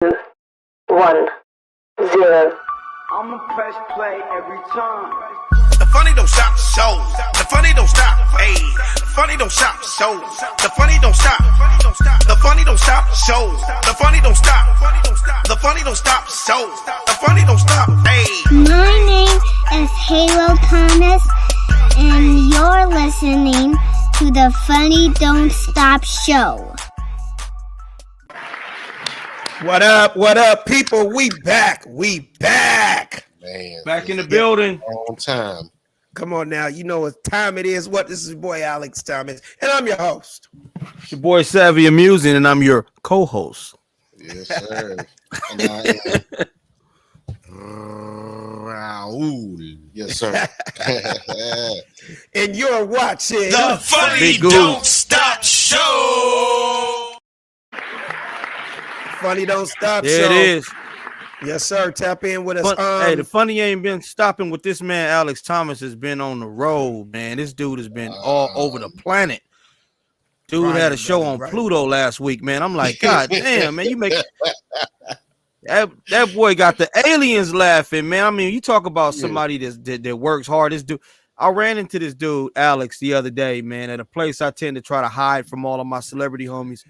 1-0. I'ma press play every time. The funny don't stop shows. The funny don't stop. Hey, the funny don't stop shows. The funny don't stop. The funny don't stop shows. The funny don't stop. The funny don't stop shows. The funny don't stop. Hey. My name is Halo Thomas, and you're listening to the Funny Don't Stop Show. What up, people? We back. Man, Back in the building. on time. Come on now. You know what time it is. This is your boy Alex Thomas, and I'm your host. It's your boy Savvy Amusing, and I'm your co-host. Yes, sir. And I am Raul. Yes, sir. And you're watching The Funny Big Goose. Don't Stop Show. Funny Don't Stop There Show. it is. Yes, sir. Tap in with us. Hey, the funny ain't been stopping with this man. Alex Thomas has been on the road, man. This dude has been all over the planet. Dude Right, had a show brother, on right. Pluto last week, man. I'm like, God damn, man, you make that boy got the aliens laughing, man. I mean, you talk about somebody that works hard. This dude, I ran into this dude, Alex, the other day, man, at a place I tend to try to hide from all of my celebrity homies.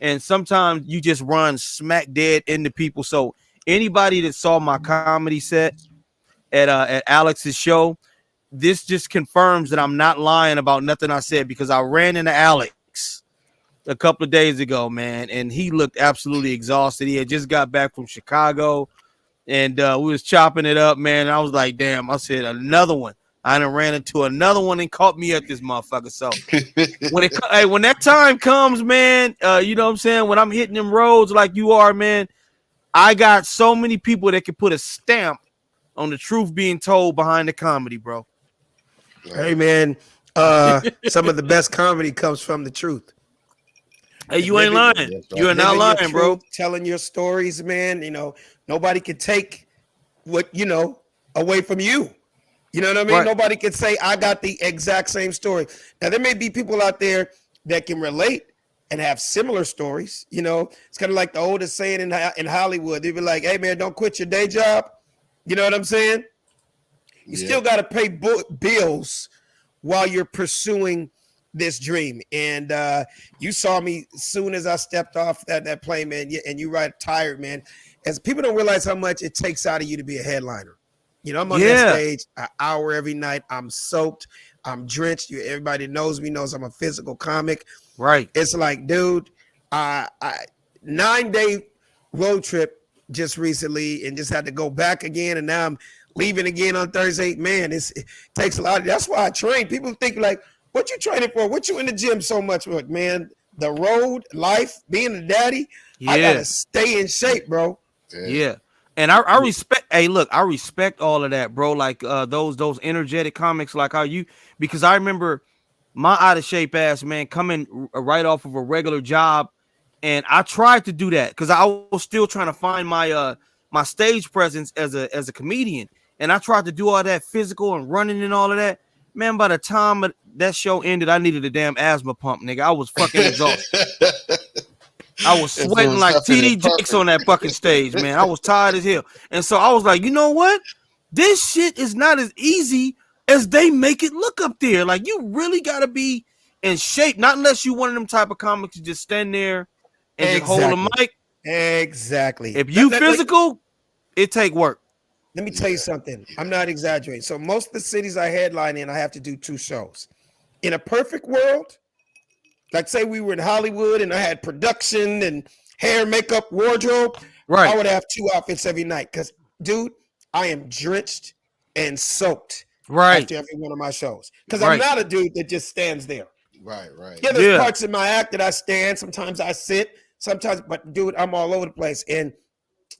And sometimes you just run smack dead into people. So anybody that saw my comedy set at Alex's show, this just confirms that I'm not lying about nothing I said, because I ran into Alex a couple of days ago, man, and he looked absolutely exhausted. He had just got back from Chicago, and we was chopping it up, man. And I was like, damn, I said another one. I done ran into another one and caught me at this motherfucker. So when that time comes, man, you know what I'm saying? When I'm hitting them roads like you are, man, I got so many people that can put a stamp on the truth being told behind the comedy, bro. Hey, man. Some of the best comedy comes from the truth. Hey, you ain't lying. You are not Living your lying, bro. truth, telling your stories, man. You know, nobody can take what, away from you. You know what I mean? Right. Nobody can say, I got the exact same story. Now, there may be people out there that can relate and have similar stories. You know, it's kind of like the oldest saying in Hollywood. They'd be like, hey, man, don't quit your day job. You know what I'm saying? You still got to pay bills while you're pursuing this dream. And you saw me as soon as I stepped off that plane, man, and you right tired, man. As people don't realize how much it takes out of you to be a headliner. You know, I'm on that stage an hour every night. I'm soaked. I'm drenched. Everybody knows me, knows I'm a physical comic. Right. It's like, dude, 9-day road trip just recently and just had to go back again. And now I'm leaving again on Thursday. Man, it takes a lot. That's why I train. People think like, what you training for? What you in the gym so much with, man? The road, life, being a daddy. Yeah. I got to stay in shape, bro. Yeah. And I respect, hey, look, I respect all of that, bro. Like those energetic comics, like how you, because I remember my out of shape ass, man, coming right off of a regular job. And I tried to do that because I was still trying to find my my stage presence as a comedian. And I tried to do all that physical and running and all of that. Man, by the time that show ended, I needed a damn asthma pump, nigga. I was fucking exhausted. I was sweating like TD Jakes on that fucking stage, man. I was tired as hell. And so I was like, you know what? This shit is not as easy as they make it look up there. Like, you really got to be in shape, not unless you one of them type of comics to just stand there and just hold a mic. Exactly. If you physical, it take work. Let me tell you something. I'm not exaggerating. So most of the cities I headline in, I have to do 2 shows. In a perfect world, like say we were in Hollywood and I had production and hair, makeup, wardrobe, Right. I would have 2 outfits every night. Because, dude, I am drenched and soaked after every one of my shows. Because I'm not a dude that just stands there. Right. Yeah, there's parts in my act that I stand. Sometimes I sit. Sometimes, but dude, I'm all over the place. And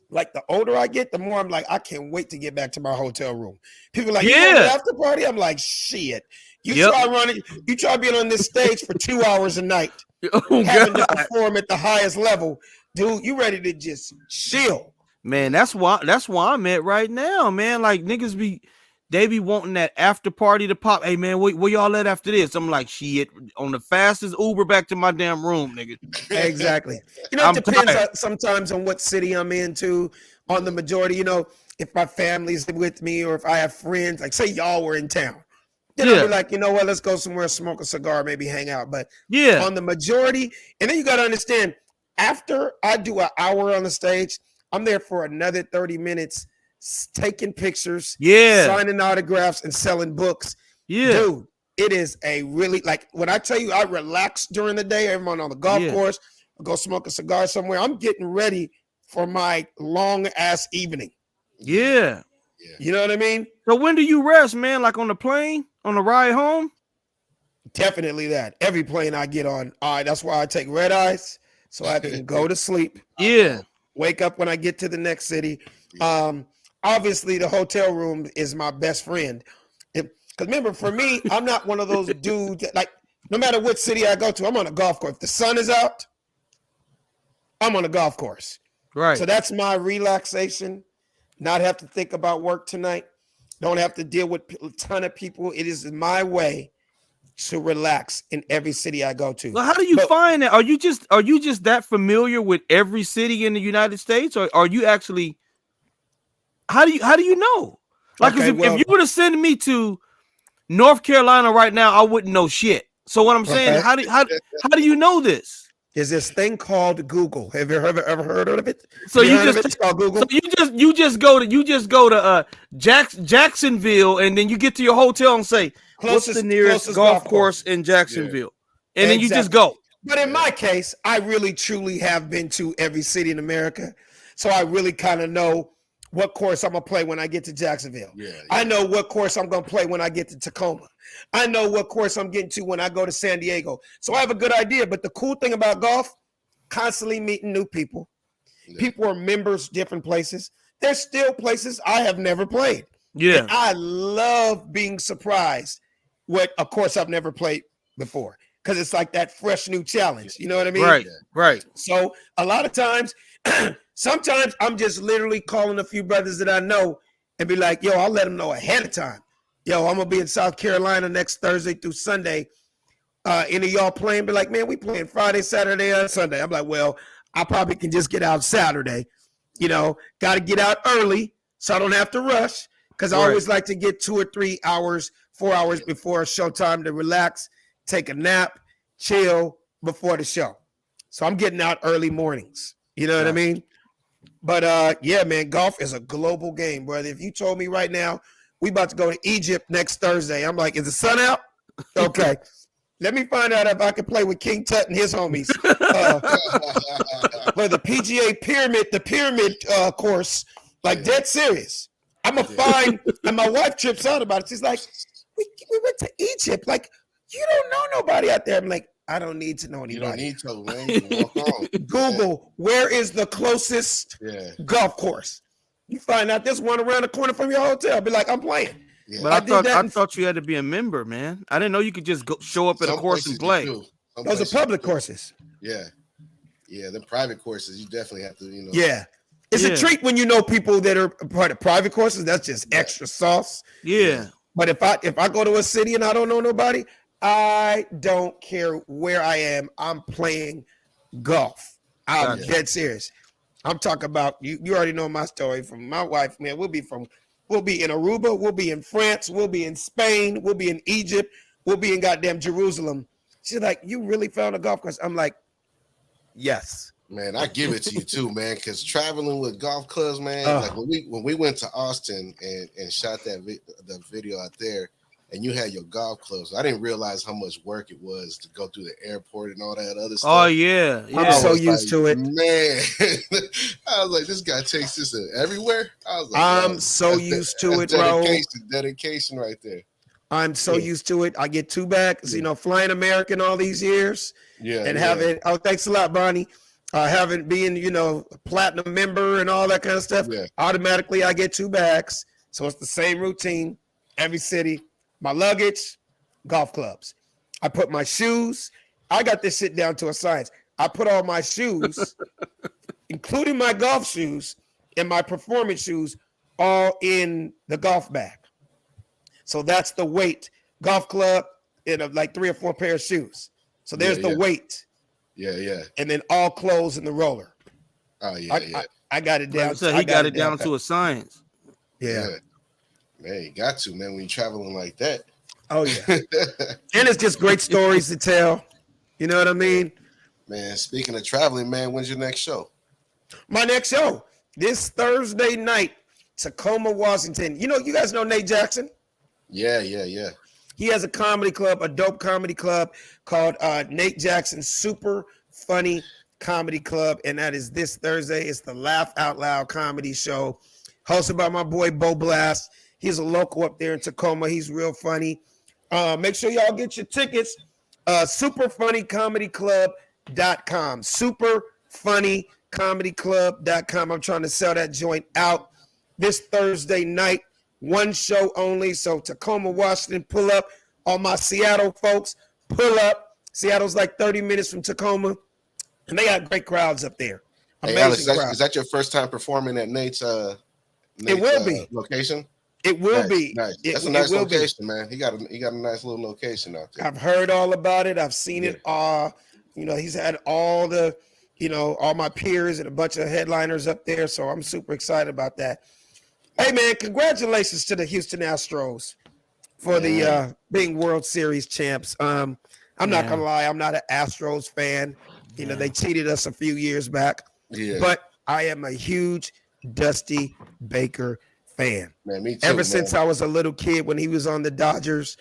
like the older I get, the more I'm like, I can't wait to get back to my hotel room. People are like, you want an after party? I'm like, shit. You try running, you try being on this stage for 2 hours a night, having to perform at the highest level, dude. You ready to just chill? Man, that's why I'm at right now, man. Like niggas be they be wanting that after party to pop. Hey man, where y'all at after this? I'm like, shit, on the fastest Uber back to my damn room, nigga. Exactly. You know, I'm it depends tired. sometimes on what city I'm into. On the majority, you know, if my family's with me or if I have friends, like say y'all were in town, then I'll Yeah. be like, you know what, let's go somewhere, smoke a cigar, maybe hang out. But Yeah. on the majority, and then you got to understand, after I do an hour on the stage, I'm there for another 30 minutes taking pictures, Yeah. signing autographs, and selling books. Yeah. Dude, it is a really, like, when I tell you I relax during the day, everyone on the golf Yeah. course, I go smoke a cigar somewhere, I'm getting ready for my long ass evening. Yeah. You know what I mean? So when do you rest, man? Like on the plane, on the ride home? Definitely that. Every plane I get on, that's why I take red eyes so I can go to sleep. Yeah. Wake up when I get to the next city. Obviously, the hotel room is my best friend. Because remember, for me, I'm not one of those dudes that, like, no matter what city I go to, I'm on a golf course. If the sun is out, I'm on a golf course. Right. So that's my relaxation. Not have to think about work tonight. Don't have to deal with a ton of people. It is my way to relax in every city I go to. Well, how do you find that? Are you just that familiar with every city in the United States, or are you actually? How do you know? Like, Okay, if you were to send me to North Carolina right now, I wouldn't know shit. So what I'm saying, Okay. how do you know this? There's this thing called Google. Have you ever heard of it? So You you heard of just it? It's called Google. So you just go to Jacksonville, and then you get to your hotel and say, what's the nearest closest golf course in Jacksonville? And then you just Exactly. go. But in my case, I really truly have been to every city in America. So I really kind of know what course I'm going to play when I get to Jacksonville. I know what course I'm going to play when I get to Tacoma. I know what course I'm getting to when I go to San Diego. So I have a good idea. But the cool thing about golf, constantly meeting new people. People are members different places. There's still places I have never played. Yeah. And I love being surprised with a course I've never played before, because it's like that fresh new challenge. You know what I mean? Right. So a lot of times, sometimes I'm just literally calling a few brothers that I know and be like, yo, I'll let them know ahead of time. Yo, I'm going to be in South Carolina next Thursday through Sunday. Any of y'all playing? Be like, man, we playing Friday, Saturday, and Sunday. I'm like, well, I probably can just get out Saturday. You know, got to get out early so I don't have to rush, because I always like to get 2 or 3 hours, 4 hours before showtime to relax, take a nap, chill before the show. So I'm getting out early mornings. You know what I mean? But yeah, man, golf is a global game, brother. If you told me right now we about to go to Egypt next Thursday, I'm like, is the sun out? Okay. Let me find out if I can play with King Tut and his homies. For the PGA pyramid course, like dead serious. I'm going to find, and my wife trips out about it. She's like, we went to Egypt. Like, you don't know nobody out there. I'm like, I don't need to know anybody. You don't need to, man. You can walk on. Google, where is the closest golf course? You find out there's one around the corner from your hotel. Be like, I'm playing. Yeah. But I thought you had to be a member, man. I didn't know you could just go show up at a course and play. Those are public courses. Yeah. Yeah, the private courses, you definitely have to, you know. Yeah. It's a treat when you know people that are part of private courses. That's just extra sauce. Yeah. But if I go to a city and I don't know nobody, I don't care where I am. I'm playing golf. I'm dead serious. I'm talking about you already know my story from my wife, man. We'll be in Aruba, we'll be in France, we'll be in Spain, we'll be in Egypt, we'll be in goddamn Jerusalem. She's like, you really found a golf course? I'm like, yes. Man, I give it to you too, man, because traveling with golf clubs, man, like when we went to Austin and shot the video out there, and you had your golf clubs, I didn't realize how much work it was to go through the airport and all that other stuff. Oh yeah. I'm so used to it, man. I was like, this guy takes this everywhere. I was like, I'm so used to it, bro. Dedication right there. I'm so used to it. I get 2 bags, you know, flying American all these years, and having. Oh, thanks a lot, Bonnie. Having being, you know, a platinum member and all that kind of stuff. Automatically, I get 2 bags, so it's the same routine every city. My luggage, golf clubs. I put my shoes. I got this shit down to a science. I put all my shoes, including my golf shoes and my performance shoes, all in the golf bag. So that's the weight. Golf club in like 3 or 4 pair of shoes. So there's the weight. Yeah. And then all clothes in the roller. Oh yeah, I got it down. So he got it down to a science. Yeah. Man, you got to, man, when you're traveling like that. Oh yeah. And it's just great stories to tell. You know what I mean? Man, speaking of traveling, man, when's your next show? My next show, this Thursday night, Tacoma, Washington. You know, you guys know Nate Jackson? Yeah. He has a comedy club, a dope comedy club called Nate Jackson Super Funny Comedy Club. And that is this Thursday. It's the Laugh Out Loud comedy show hosted by my boy Bo Blast. He's a local up there in Tacoma. He's real funny. Make sure y'all get your tickets. Superfunnycomedyclub.com. Superfunnycomedyclub.com. I'm trying to sell that joint out this Thursday night. One show only. So Tacoma, Washington, pull up. All my Seattle folks, pull up. Seattle's like 30 minutes from Tacoma. And they got great crowds up there. Hey, Alex, is that your first time performing at Nate's it will be location? It will be. Nice. That's a nice location, man. He got a nice little location out there. I've heard all about it. I've seen it all. You know, he's had all the, all my peers and a bunch of headliners up there. So I'm super excited about that. Hey man, congratulations to the Houston Astros for the being World Series champs. I'm not gonna lie, I'm not an Astros fan. You know, they cheated us a few years back. Yeah. But I am a huge Dusty Baker fan. Man, me too, Ever since I was a little kid when he was on the Dodgers.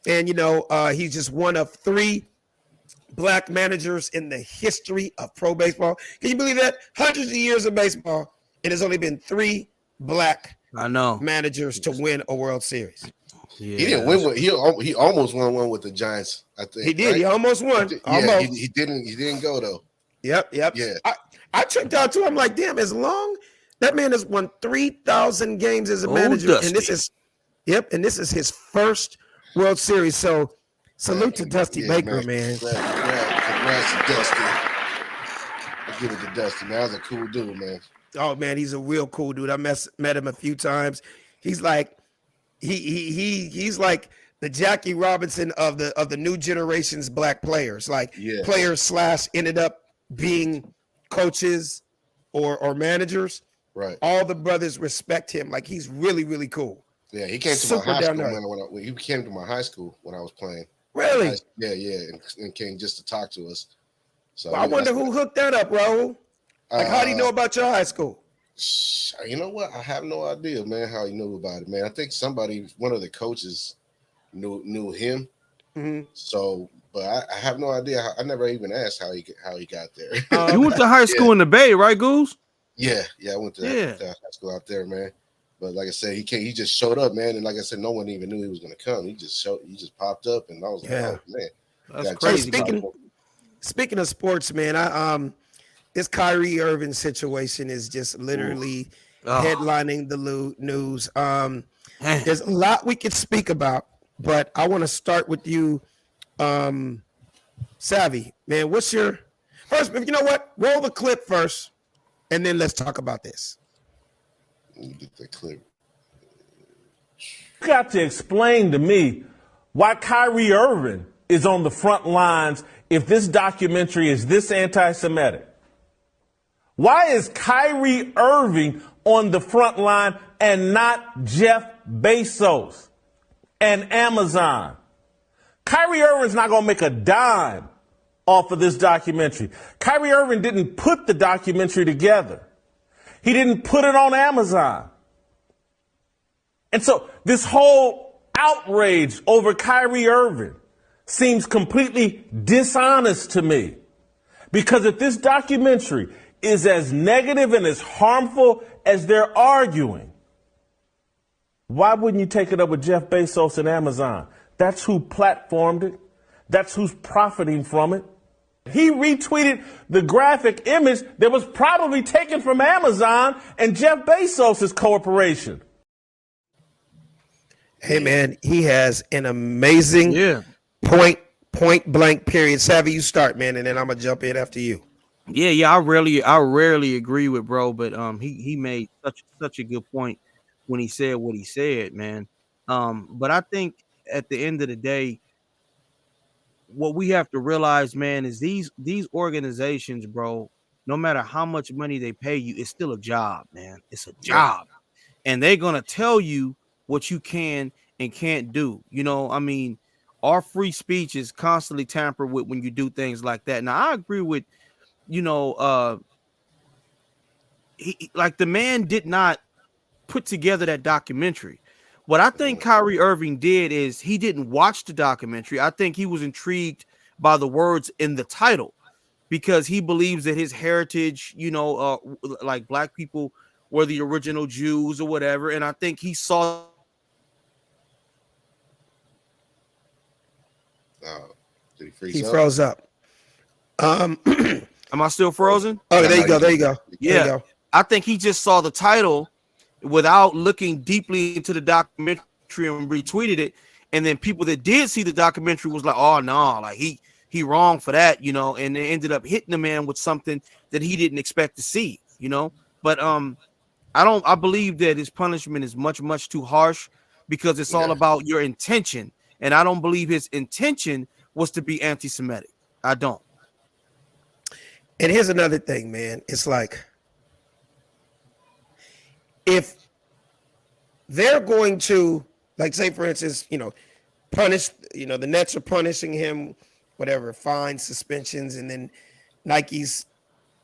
And he's just one of 3 black managers in the history of pro baseball. Can you believe that? Hundreds of years of baseball, and there's only been 3 black managers to win a World Series. Yeah. He didn't win one. He almost won one with the Giants, I think. He did. Right? He almost won. Yeah, he didn't go though. Yep. Yeah. I checked out too. I'm like, damn, as long that man has won 3,000 games as a manager. Dusty. And this is his first World Series. So salute to Dusty Baker, man. Congrats to Dusty. I give it to Dusty, man. That was a cool dude, man. Oh man, he's a real cool dude. I met him a few times. He's like he's like the Jackie Robinson of the new generation's black players. Like players / ended up being coaches or managers. Right. All the brothers respect him. Like he's really, really cool. Yeah, he came to my high school he came to my high school when I was playing. Really? Yeah, and came just to talk to us. So I wonder who hooked that up, Raul. Like, how do you know about your high school? You know what? I have no idea, man, how he knew about it, man. I think one of the coaches knew him. Mm-hmm. So, but I have no idea. I never even asked how he got there. You went to high school in the Bay, right, Goose? Yeah, I went to high school out there, man. But like I said, he just showed up, man. And like I said, no one even knew he was going to come. He just popped up, and I was like, oh, man. That's crazy. Speaking of sports, man, this Kyrie Irving situation is just literally headlining the news. There's a lot we could speak about, but I want to start with you, Savvy. Man, what's your first? You know what? Roll the clip first, and then let's talk about this. Let me get the clip. You got to explain to me why Kyrie Irving is on the front lines if this documentary is this anti-Semitic. Why is Kyrie Irving on the front line and not Jeff Bezos and Amazon? Kyrie Irving's not going to make a dime off of this documentary. Kyrie Irving didn't put the documentary together. He didn't put it on Amazon. And so this whole outrage over Kyrie Irving seems completely dishonest to me. Because if this documentary is as negative and as harmful as they're arguing, why wouldn't you take it up with Jeff Bezos and Amazon? That's who platformed it. That's who's profiting from it. He retweeted the graphic image that was probably taken from Amazon and Jeff Bezos' corporation. Hey, man, he has an amazing point blank period. Savvy, you start, man, and then I'm going to jump in after you. Yeah, I rarely agree with bro, but he made such a good point when he said what he said, man. But I think at the end of the day, what we have to realize, man, is these organizations, bro, no matter how much money they pay you, it's still a job, man. It's a job. And they're gonna tell you what you can and can't do. You know, I mean, our free speech is constantly tampered with when you do things like that. Now, I agree with, you know, like the man did not put together that documentary. What I think Kyrie Irving did is he didn't watch the documentary. I think he was intrigued by the words in the title because he believes that his heritage, you know, like black people were the original Jews or whatever. And I think he saw. Did he He froze up. Am I still frozen? Oh, there you go. There you go. Yeah. There you go. I think he just saw the title without looking deeply into the documentary and retweeted it. And then people that did see the documentary was like, oh no, like he wrong for that, you know, and they ended up hitting the man with something that he didn't expect to see, you know. But I believe that his punishment is much too harsh because it's all about your intention. And I don't believe his intention was to be anti-Semitic. I don't. And here's another thing, man. It's like, if they're going to, like, say, for instance, you know, punish, you know, the Nets are punishing him, whatever, fines, suspensions, and then Nike's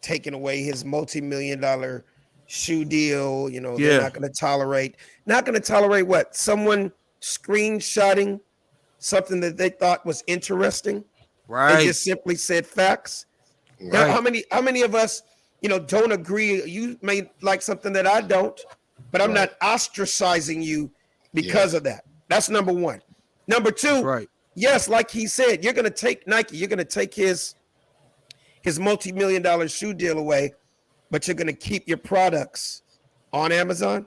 taking away his multi-million-dollar shoe deal. You know, they're not going to tolerate what? Someone screenshotting something that they thought was interesting. Right. They just simply said facts. Right. Now, how many of us, you know, don't agree? You may like something that I don't, but I'm not ostracizing you because of that. That's number one. Number two, yes, like he said, you're going to take Nike, you're going to take his multi-million-dollar shoe deal away, but you're going to keep your products on Amazon.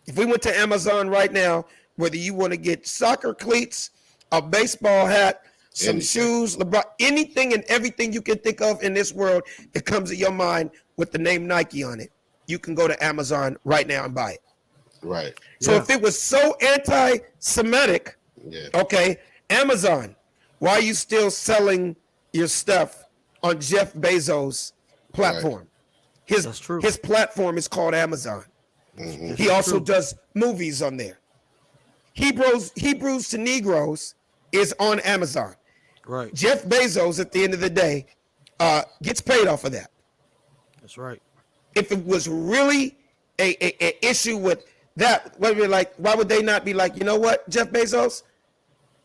If we went to Amazon right now, whether you want to get soccer cleats, a baseball hat, some shoes, LeBron, anything and everything you can think of in this world that comes to your mind with the name Nike on it, you can go to Amazon right now and buy it. Right. So if it was so anti-Semitic, okay, Amazon, why are you still selling your stuff on Jeff Bezos' platform? Right. His platform is called Amazon. Mm-hmm. He also does movies on there. Hebrews to Negroes is on Amazon. Right. Jeff Bezos, at the end of the day, gets paid off of that. That's right. If it was really a issue with that, why would they not be like, you know what, Jeff Bezos,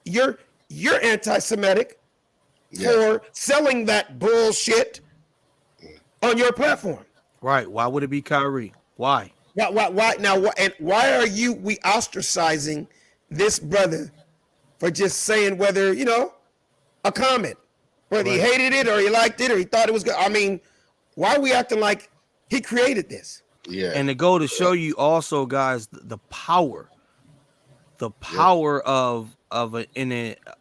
you're anti-Semitic for selling that bullshit on your platform? Right. Why would it be Kyrie? Why? Why now? And why are we ostracizing this brother for just saying whether, you know, a comment, whether he hated it or he liked it or he thought it was good? I mean, why are we acting like he created this? Yeah. And to go to show you also, guys, the power of a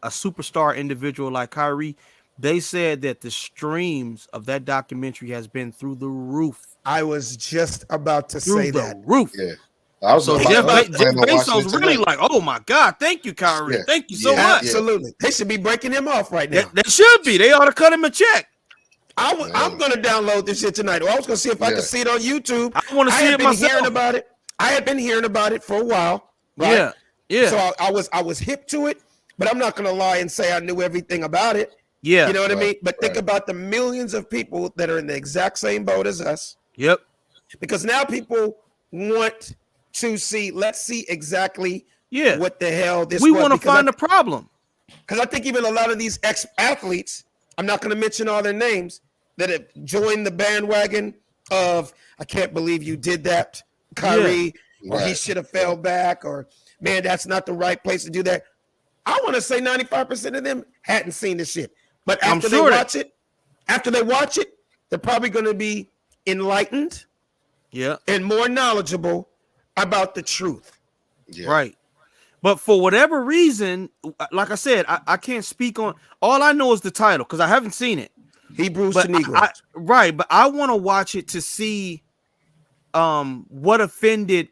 superstar individual like Kyrie. They said that the streams of that documentary has been through the roof. I was just about to say that. Roof. Yeah. I was Jeff Bezos really like, oh my God, thank you, Kyrie. Yeah. Thank you so much. Absolutely. They should be breaking him off right now. They should be. They ought to cut him a check. I'm going to download this shit tonight. I was going to see if I could see it on YouTube. I want to see it myself. I had been hearing about it for a while. Right? Yeah. So I was hip to it, but I'm not going to lie and say I knew everything about it. Yeah. You know what I mean? But think about the millions of people that are in the exact same boat as us. Yep. Because now people want to see, let's see exactly what the hell this we want to find the problem. Because I think even a lot of these ex-athletes, I'm not going to mention all their names, that have joined the bandwagon of, I can't believe you did that, Kyrie, or he should have fell back, or man, that's not the right place to do that. I want to say 95% of them hadn't seen this shit. But after they watch it, they're probably going to be enlightened and more knowledgeable about the truth. Yeah. Right. But for whatever reason, like I said, I can't speak on, all I know is the title because I haven't seen it. Hebrews to Negroes. But I want to watch it to see what offended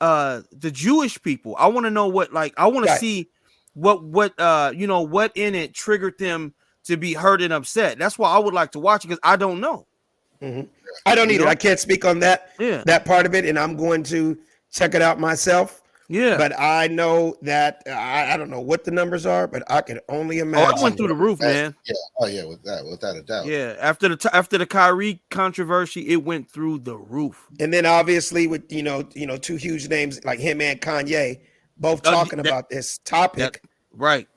the Jewish people. I want to know what, like, I want to see what what in it triggered them to be hurt and upset. That's why I would like to watch it, because I don't know. Mm-hmm. I don't either. I can't speak on that part of it, and I'm going to check it out myself. Yeah, but I know that I don't know what the numbers are, but I can only imagine. Oh, it went through the roof, man. Yeah, oh yeah, without a doubt. Yeah, after the Kyrie controversy, it went through the roof. And then obviously with two huge names like him and Kanye both talking about this topic, right?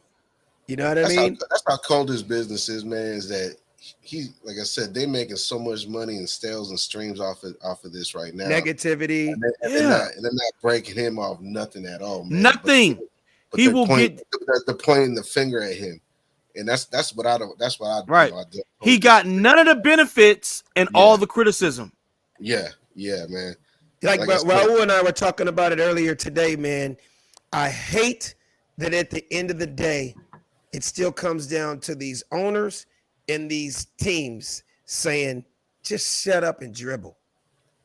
You know what I mean? That's how cold his business is, man. Is that he, like I said, they making so much money and sales and streams off of this right now. Negativity, and they're not breaking him off nothing at all, man. Nothing. But he will get. They're pointing the finger at him, and that's what I don't. That's what I. Right. He got none of the benefits and all the criticism. Yeah, man. Like Raul and I were talking about it earlier today, man. I hate that at the end of the day, it still comes down to these owners and these teams saying, just shut up and dribble.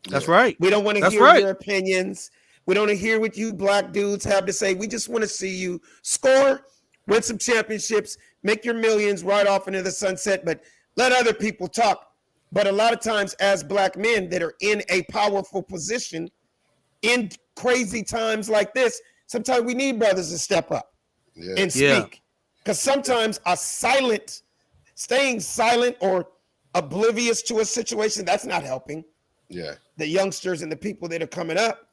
That's right. We don't want to hear your opinions. We don't want to hear what you black dudes have to say. We just want to see you score, win some championships, make your millions right off into the sunset, but let other people talk. But a lot of times as black men that are in a powerful position in crazy times like this, sometimes we need brothers to step up and speak. Because sometimes staying silent or oblivious to a situation, that's not helping. Yeah. The youngsters and the people that are coming up.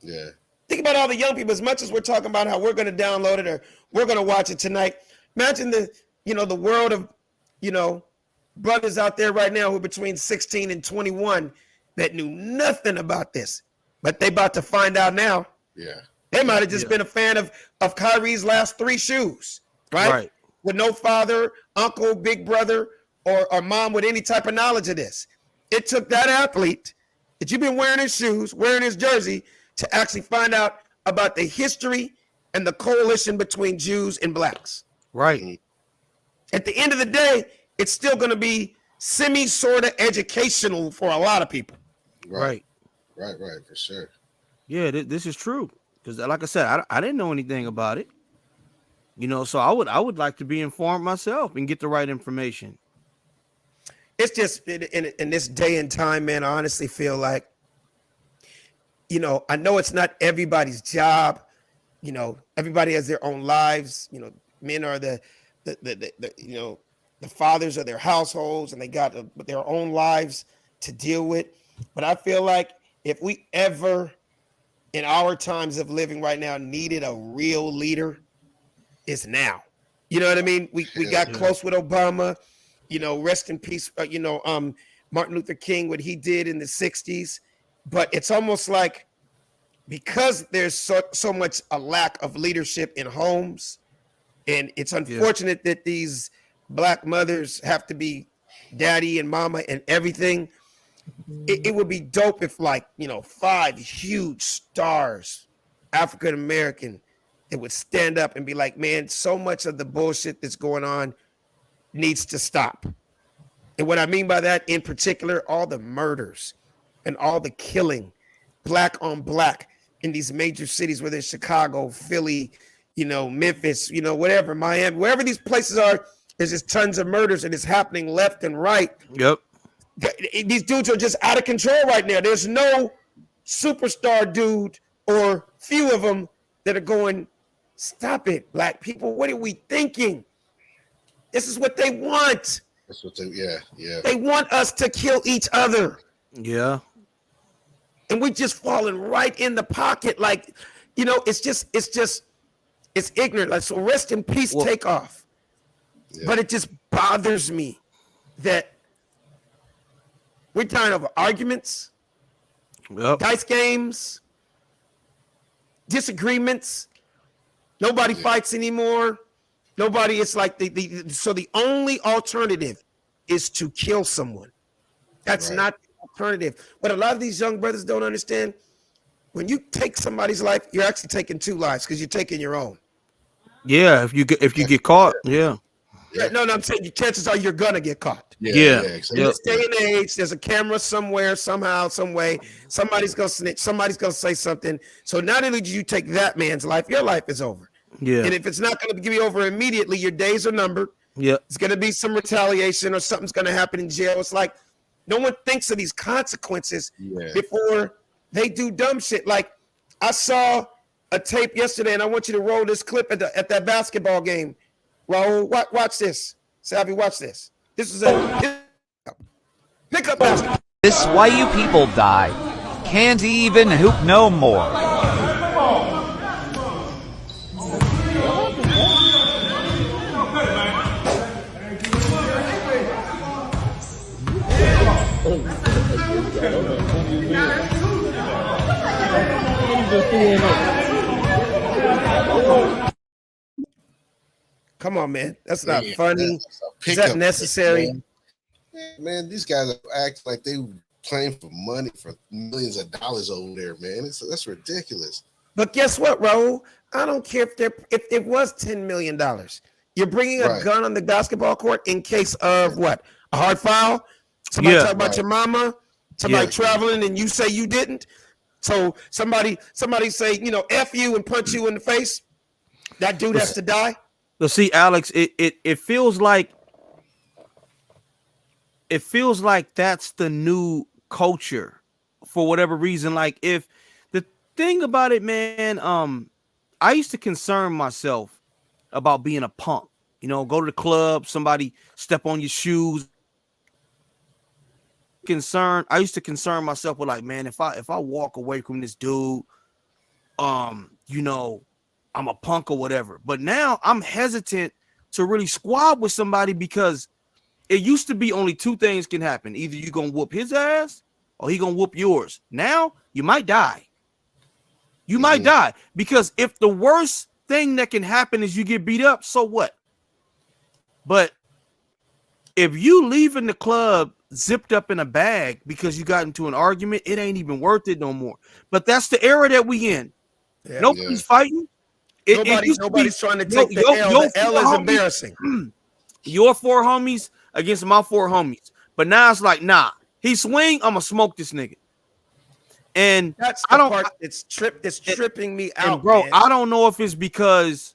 Yeah. Think about all the young people. As much as we're talking about how we're going to download it or we're going to watch it tonight, imagine the world of, brothers out there right now who are between 16 and 21 that knew nothing about this, but they about to find out now. Yeah. They might have just been a fan of Kyrie's last 3 shoes, right? With no father, uncle, big brother, or mom with any type of knowledge of this. It took that athlete that you've been wearing his shoes, wearing his jersey, to actually find out about the history and the coalition between Jews and blacks. Right. At the end of the day, it's still going to be sort of educational for a lot of people. Right, for sure. Yeah, this is true. Because like I said, I didn't know anything about it. So I would like to be informed myself and get the right information. It's just in this day and time, man, I honestly feel like, I know it's not everybody's job. Everybody has their own lives. Men are the fathers of their households, and they got their own lives to deal with. But I feel like if we ever, in our times of living right now, needed a real leader, it's now. You know what I mean? We got close with Obama. Rest in peace. Martin Luther King, what he did in the 60s. But it's almost like because there's so much a lack of leadership in homes, and it's unfortunate that these black mothers have to be daddy and mama and everything. It would be dope if 5 huge stars, African American, that would stand up and be like, man, so much of the bullshit that's going on needs to stop. And what I mean by that in particular, all the murders and all the killing, black on black, in these major cities, whether it's Chicago, Philly, Memphis, whatever, Miami, wherever these places are, there's just tons of murders, and it's happening left and right. Yep. These dudes are just out of control right now. There's no superstar dude or few of them that are going, stop it, black people. What are we thinking? This is what they want. That's what yeah. They want us to kill each other. Yeah. And we just falling right in the pocket. It's ignorant. So rest in peace, Takeoff. Yeah. But it just bothers me that we're tired of arguments, dice games, disagreements. Nobody fights anymore. Nobody. It's like so the only alternative is to kill someone. That's not the alternative. But a lot of these young brothers don't understand. When you take somebody's life, you're actually taking 2 lives because you're taking your own. Yeah, if you get caught, yeah. Yeah, no, I'm saying chances are you're gonna get caught. Yeah. Exactly. In this day and age, there's a camera somewhere, somehow, some way. Somebody's gonna snitch. Somebody's gonna say something. So not only do you take that man's life, your life is over. Yeah. And if it's not gonna give you over immediately, your days are numbered. Yeah. It's gonna be some retaliation or something's gonna happen in jail. It's like no one thinks of these consequences before they do dumb shit. Like I saw a tape yesterday, and I want you to roll this clip at that basketball game. Raul, watch this. Savvy, watch this. This is a pickup basketball. This why you people die. Can't even hoop no more. Come on, man. That's not funny. That's Is that necessary? Man, these guys act like they playing for money for millions of dollars over there, man. That's ridiculous. But guess what, Raul? I don't care if it was $10 million. You're bringing a gun on the basketball court in case of what? A hard foul? Somebody talk about your mama? Somebody traveling and you say you didn't? So somebody say, F you and punch you in the face? That dude has to die? But see, Alex, it feels like that's the new culture for whatever reason. Like if the thing about it, man, I used to concern myself about being a punk. Go to the club, somebody step on your shoes. I used to concern myself with like, man, if I walk away from this dude, I'm a punk or whatever. But now I'm hesitant to really squab with somebody because it used to be only two things can happen. Either you're going to whoop his ass or he going to whoop yours. Now you might die. You might die because if the worst thing that can happen is you get beat up, so what? But if you leaving the club zipped up in a bag because you got into an argument, it ain't even worth it no more. But that's the era that we in. Yeah, Nobody's fighting. Nobody's trying to take the L. The L is embarrassing. Your four homies against my four homies. But now it's like, nah, he swing, I'm gonna smoke this nigga. And that's the part it's tripping me out. And bro, man. I don't know if it's because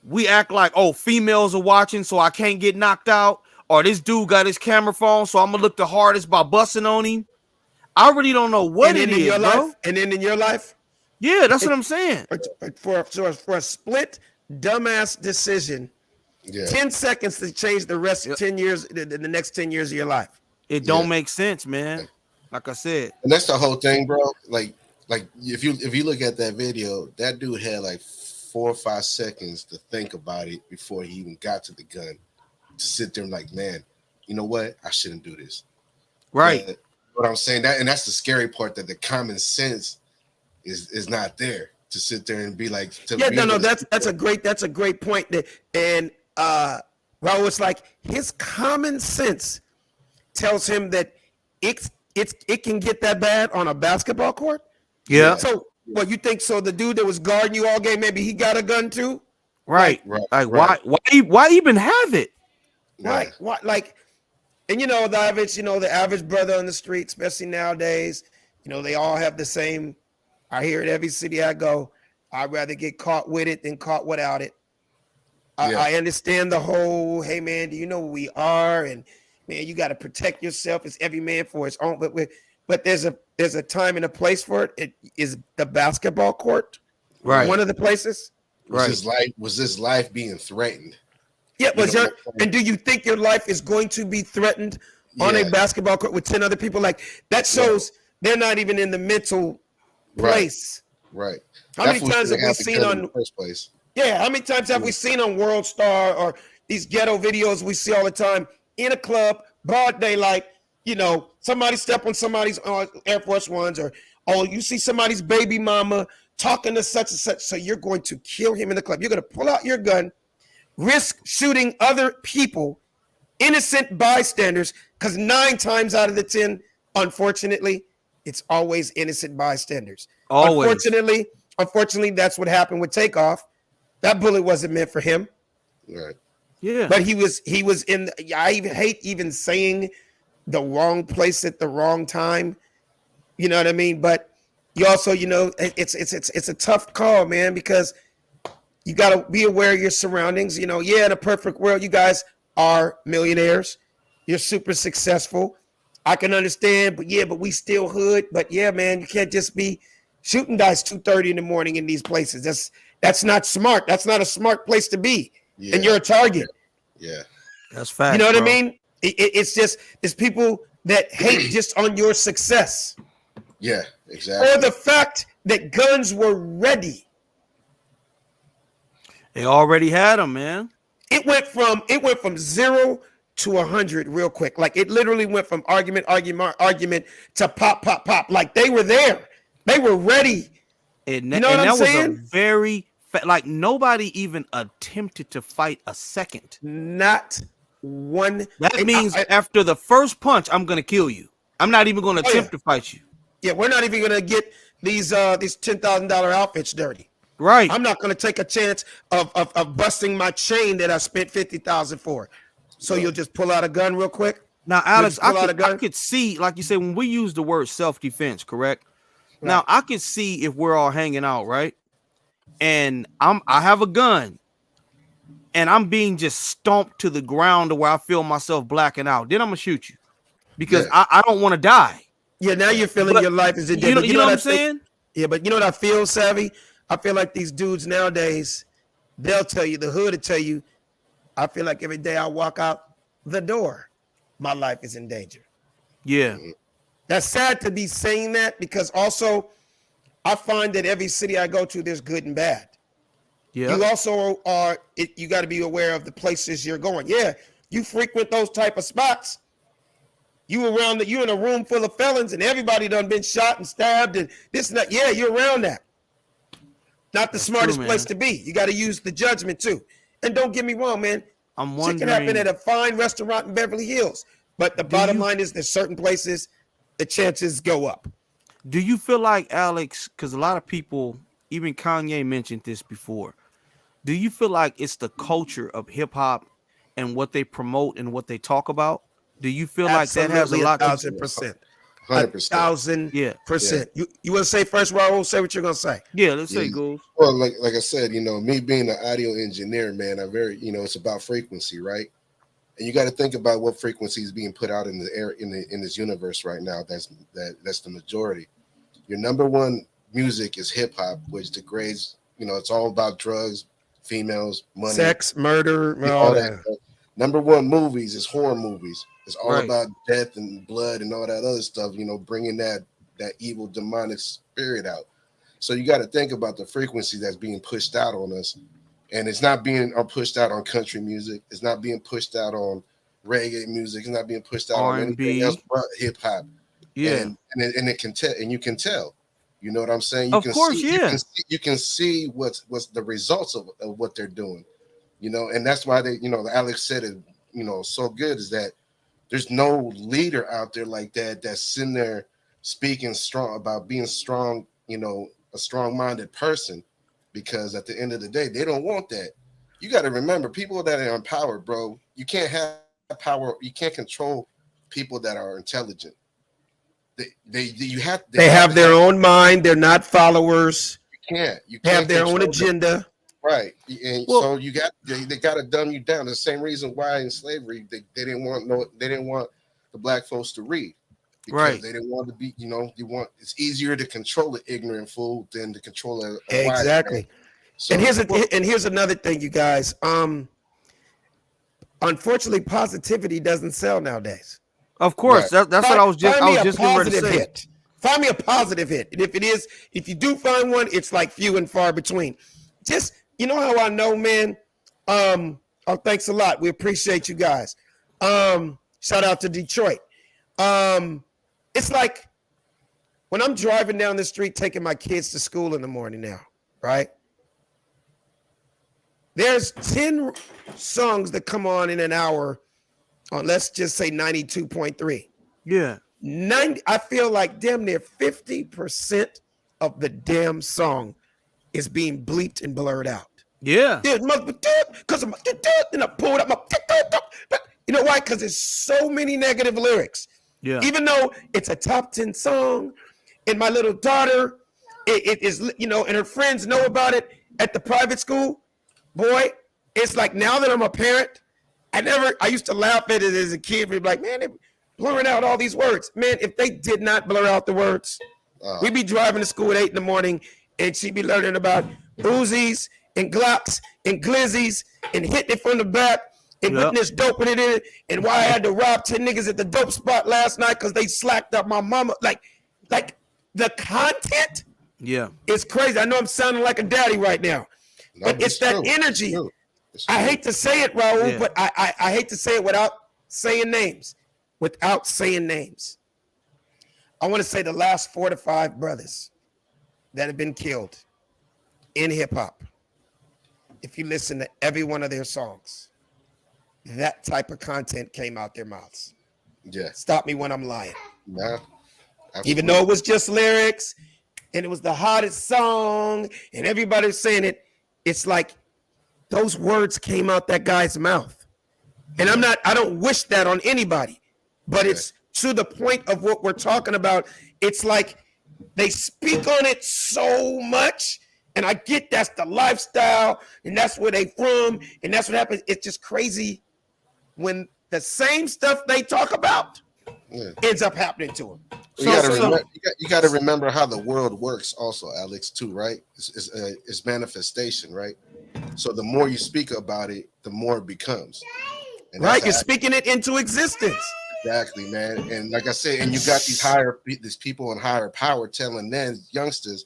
we act like, oh, females are watching, so I can't get knocked out, or this dude got his camera phone, so I'm gonna look the hardest by busting on him. I really don't know what it is, bro. And then in your life? Yeah, that's what I'm saying. For a split dumbass decision, 10 seconds to change the rest of 10 years, the next 10 years of your life. It don't make sense, man. Like I said. And that's the whole thing, bro. Like if you look at that video, that dude had like 4 or 5 seconds to think about it before he even got to the gun. To sit there and like, man, you know what? I shouldn't do this. Right. But what I'm saying, and that's the scary part, that the common sense is not there to sit there and be like, that's a great point. And Raul, it's like his common sense tells him that it can get that bad on a basketball court. Yeah. So what you think? So the dude that was guarding you all game, maybe he got a gun too. Right. Why even have it? Right. What like, and the average brother on the street, especially nowadays, they all have the same. I hear it every city I go. I'd rather get caught with it than caught without it. I understand the whole, hey man, do you know who we are? And man, you got to protect yourself. It's every man for his own. But there's a time and a place for it. It is the basketball court. Right. One of the places. Was his life being threatened? Yeah. And do you think your life is going to be threatened on a basketball court with 10 other people? Like that shows they're not even in the mental place. Right. How many times have we seen on first place? Yeah, how many times have we seen on World Star or these ghetto videos we see all the time in a club, broad daylight, somebody step on somebody's Air Force Ones, or you see somebody's baby mama talking to such and such, so you're going to kill him in the club. You're going to pull out your gun, risk shooting other people, innocent bystanders, because 9 times out of the 10, unfortunately, it's always innocent bystanders. Always. Unfortunately, that's what happened with Takeoff. That bullet wasn't meant for him. Right. Yeah. But he was in. I even hate even saying the wrong place at the wrong time. You know what I mean? But you also, it's a tough call, man, because you got to be aware of your surroundings. In a perfect world, you guys are millionaires. You're super successful. I can understand, but we still hood. But yeah, man, you can't just be shooting dice 2:30 in the morning in these places. That's not smart. That's not a smart place to be. Yeah. And you're a target. Yeah. That's fact. You know what bro. I mean? It's people that hate just on your success. Yeah, exactly. Or the fact that guns were ready. They already had them, man. It went from 0 to 100 real quick. Like it literally went from argument to pop. Like they were there. They were ready. And you know what I'm saying? Was a very like nobody even attempted to fight a second. Not one. That means after the first punch, I'm gonna kill you. I'm not even gonna attempt to fight you. Yeah, we're not even gonna get these $10,000 outfits dirty. Right. I'm not gonna take a chance of busting my chain that I spent $50,000 for. So you'll just pull out a gun real quick. Now, Alex, I could see, like you said, when we use the word self-defense, correct? Right. Now I could see if we're all hanging out, right? And I have a gun and I'm being just stomped to the ground to where I feel myself blacking out. Then I'm gonna shoot you because I don't want to die. Yeah, now you're feeling your life is in danger. You know what I'm saying? Yeah, but you know what I feel, Savvy? I feel like these dudes nowadays, they'll tell you, the hood will tell you, I feel like every day I walk out the door, my life is in danger. Yeah. That's sad to be saying that because also I find that every city I go to, there's good and bad. Yeah. You also you got to be aware of the places you're going. Yeah, you frequent those type of spots. You in a room full of felons and everybody done been shot and stabbed and this and that. Yeah, you're around that. Not the smartest place to be. You got to use the judgment too. And don't get me wrong, man. I'm wondering. It can happen at a fine restaurant in Beverly Hills. But the bottom line is there's certain places the chances go up. Do you feel like, Alex, because a lot of people, even Kanye mentioned this before, do you feel like it's the culture of hip hop and what they promote and what they talk about? Do you feel Absolutely, like that has a lot 1,000%. 100%. 1,000%. You want to say first, Raul? Say what you're gonna say. Yeah, let's say Goose. Well, like I said, me being an audio engineer, man, I'm very, it's about frequency, right? And you got to think about what frequency is being put out in the air in this universe right now. That's the majority. Your number one music is hip hop, which degrades. It's all about drugs, females, money, sex, murder, all that. Number one movies is horror movies. It's all about death and blood and all that other stuff. Bringing that evil demonic spirit out. So you got to think about the frequency that's being pushed out on us. And it's not being pushed out on country music. It's not being pushed out on reggae music. It's not being pushed out on anything else but hip hop. Yeah, and it can tell, and you can tell. You know what I'm saying? Of course, You can see what's the results of what they're doing. And that's why they, Alex said it. So good is that there's no leader out there like that that's sitting there speaking strong about being strong. A strong-minded person. Because at the end of the day, they don't want that. You got to remember, people that are empowered, bro, you can't have power. You can't control people that are intelligent. They have their own mind. They're not followers. You can't have their own agenda. Right. And so they got to dumb you down. The same reason why in slavery they didn't want the black folks to read. Because they didn't want to be, it's easier to control an ignorant fool than to control a exactly. So, and here's another thing, you guys. Unfortunately, positivity doesn't sell nowadays. Of course, that's what I was just getting ready to say. Hit. Find me a positive hit, and if you do find one, it's like few and far between. Just how I know, man. Thanks a lot. We appreciate you guys. Shout out to Detroit. It's like when I'm driving down the street taking my kids to school in the morning now, right? There's 10 songs that come on in an hour on, let's just say 92.3. Yeah. 90. I feel like damn near 50% of the damn song is being bleeped and blurred out. Yeah. Because and I pulled up my. You know why? Because there's so many negative lyrics. Yeah. Even though it's a top 10 song, and my little daughter, it is, you know, and her friends know about it at the private school. Boy, it's like now that I'm a parent, I used to laugh at it as a kid. We'd be like, man, they're blurring out all these words. Man, if they did not blur out the words, we'd be driving to school at 8 in the morning, and she'd be learning about Uzis and Glocks and Glizzies and hitting it from the back and putting this dope in it, and why I had to rob 10 niggas at the dope spot last night because they slacked up my mama. Like the content is crazy. I know I'm sounding like a daddy right now, but it's that energy. I hate to say it, Raul, but I hate to say it without saying names. I want to say the last 4 to 5 brothers that have been killed in hip hop. If you listen to every one of their songs, that type of content came out their mouths. Yeah. Stop me when I'm lying. Nah, even though it was just lyrics and it was the hottest song and everybody's saying it, it's like those words came out that guy's mouth. And I don't wish that on anybody, but it's to the point of what we're talking about. It's like they speak on it so much. And I get that's the lifestyle and that's where they from and that's what happens. It's just crazy when the same stuff they talk about ends up happening to them. You got to remember how the world works also, Alex, too, right? It's manifestation, right? So the more you speak about it, the more it becomes. And right, you're speaking it into existence. Exactly, man. And like I said, and you got these people in higher power telling them youngsters,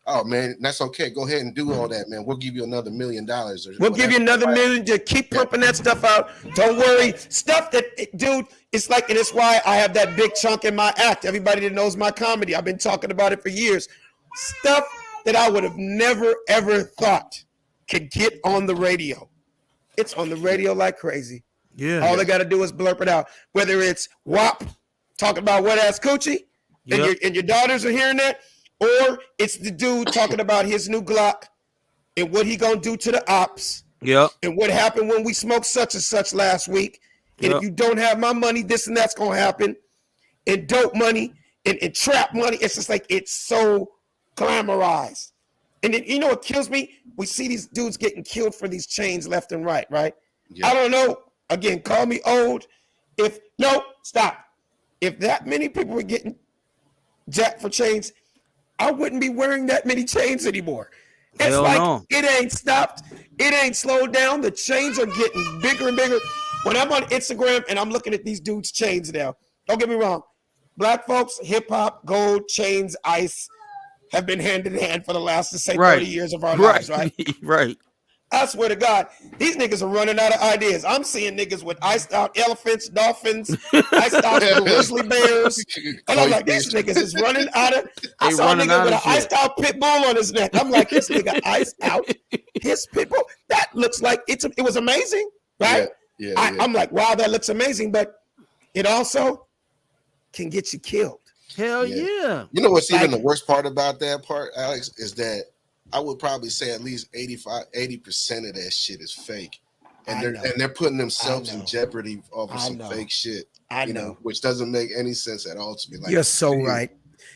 oh man, that's okay. Go ahead and do all that, man. We'll give you another $1 million. We'll give you another $1 million to keep pumping that stuff out. Don't worry. Stuff that, dude, it's like, and it's why I have that big chunk in my act. Everybody that knows my comedy, I've been talking about it for years. Stuff that I would have never, ever thought could get on the radio. It's on the radio like crazy. Yeah. All they got to do is blurp it out. Whether it's WAP talking about wet ass coochie, and your daughters are hearing that, or it's the dude talking about his new Glock and what he gonna do to the ops. And what happened when we smoked such and such last week. And if you don't have my money, this and that's gonna happen. And dope money and trap money. It's just like it's so glamorized. And then you know what kills me? We see these dudes getting killed for these chains left and right, right? I don't know. Again, call me old. Stop. If that many people were getting jacked for chains, I wouldn't be wearing that many chains anymore. It's it ain't stopped. It ain't slowed down. The chains are getting bigger and bigger. When I'm on Instagram and I'm looking at these dudes' chains now, don't get me wrong. Black folks, hip hop, gold, chains, ice have been hand in hand for the last, 30 years of our lives, right? Right. I swear to God, these niggas are running out of ideas. I'm seeing niggas with iced out elephants, dolphins, iced out grizzly bears. And I'm like, these niggas is running out of. I saw a nigga with an iced out pit bull on his neck. I'm like, this nigga iced out his pit bull. That looks like it was amazing, right? I'm like, wow, that looks amazing, but it also can get you killed. Hell yeah. You know what's even the worst part about that part, Alex, is that I would probably say at least 80% of that shit is fake. And they're putting themselves in jeopardy over some fake shit. You know, which doesn't make any sense at all to me. Like, you're so right.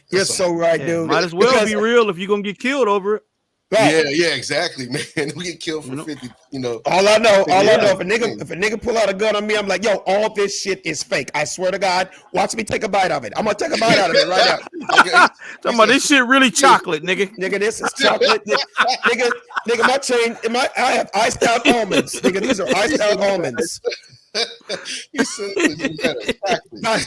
You're so right, dude. Might as well be real if you're gonna get killed over it. Right. Yeah, exactly, man. We get killed for 50, you know. All I know, if a nigga pull out a gun on me, I'm like, yo, all this shit is fake. I swear to God, watch me take a bite of it. I'm gonna take a bite out of it right now. Talking about this shit really chocolate, nigga. Nigga, this is chocolate. nigga, my chain, I have iced out almonds. Nigga, these are iced out almonds.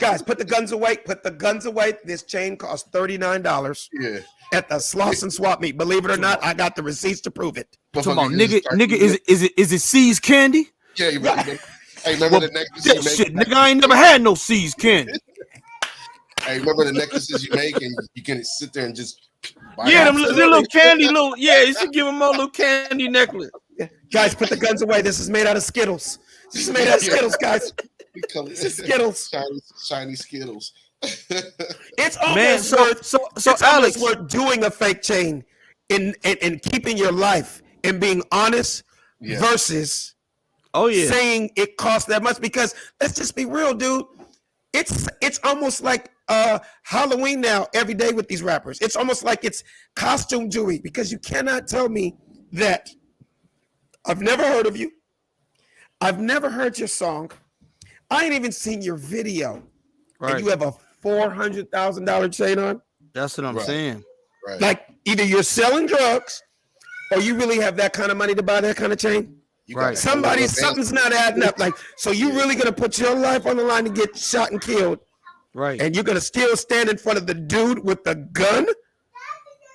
Guys, put the guns away. Put the guns away. This chain costs $39. Yeah. At the Slauson swap meet. Believe it or not, I got the receipts to prove it. Talking about nigga, is it C's candy? Yeah, you remember. Hey, remember the necklaces you make? Nigga, I ain't never had no C's candy. Hey, remember the necklaces you make and you can sit there and just buy them little candy, you should give them a little candy necklace. Guys, put the guns away. This is made out of Skittles. This is made out of Skittles, guys. It's Skittles. Shiny Skittles. It's almost so Alex, worth doing a fake chain and keeping your life and being honest Yeah. versus saying it costs that much. Because let's just be real, dude. It's almost like Halloween now every day with these rappers. It's almost like it's costume jewelry, because you cannot tell me that I've never heard of you. I've never heard your song. I ain't even seen your video. Right. And you have a $400,000 chain on. That's what I'm saying. Right. Like either you're selling drugs or you really have that kind of money to buy that kind of chain. Right. Something's not adding up. Like, so you really gonna put your life on the line to get shot and killed. Right. And you're gonna still stand in front of the dude with the gun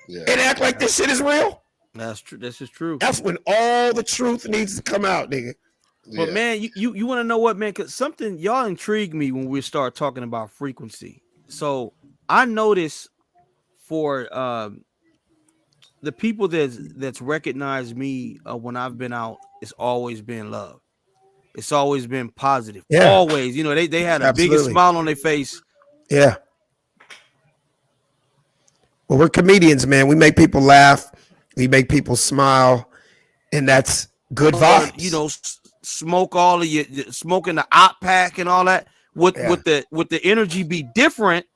and act like this shit is real? That's true. This is true. That's when all the truth needs to come out, nigga. But man, you want to know what, man? Because something y'all intrigued me when we start talking about frequency. So I noticed for the people that's recognized me when I've been out, it's always been love. It's always been positive. Yeah. Always. You know, they had a biggest smile on their face. Yeah. Well, we're comedians, man. We make people laugh. We make people smile. And that's good vibes. You know, smoke all of you, smoking the op pack and all that. Would the energy be different?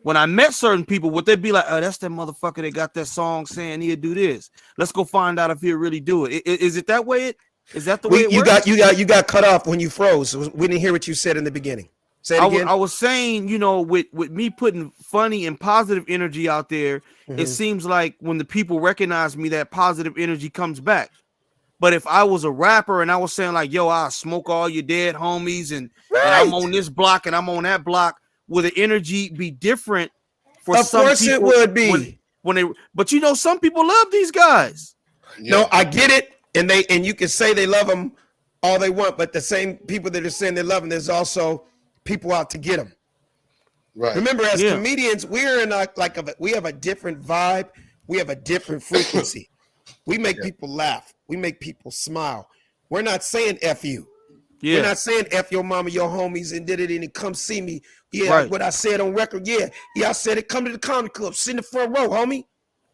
When I met certain people, would they be like, oh, that's that motherfucker that got that song saying he'll do this. Let's go find out if he'll really do it. Is it that way? Is that the way it works? You got cut off when you froze. We didn't hear what you said in the beginning. Say it again. I was saying, you know, with me putting funny and positive energy out there, it seems like when the people recognize me, that positive energy comes back. But if I was a rapper and I was saying like, yo, I'll smoke all your dead homies and I'm on this block and I'm on that block, will the energy be different for some people? Of course it would be. But you know, some people love these guys. Yeah. No, I get it. And you can say they love them all they want, but the same people that are saying they love them, there's also people out to get them. Right. Remember, as comedians, we're in we have a different vibe. We have a different frequency. We make people laugh. We make people smile. We're not saying F you. Yeah. We're not saying F your mama, your homies, and did it and come see me. Yeah, right. What I said on record. Yeah, I said it. Come to the comedy club. Sit in the front row, homie.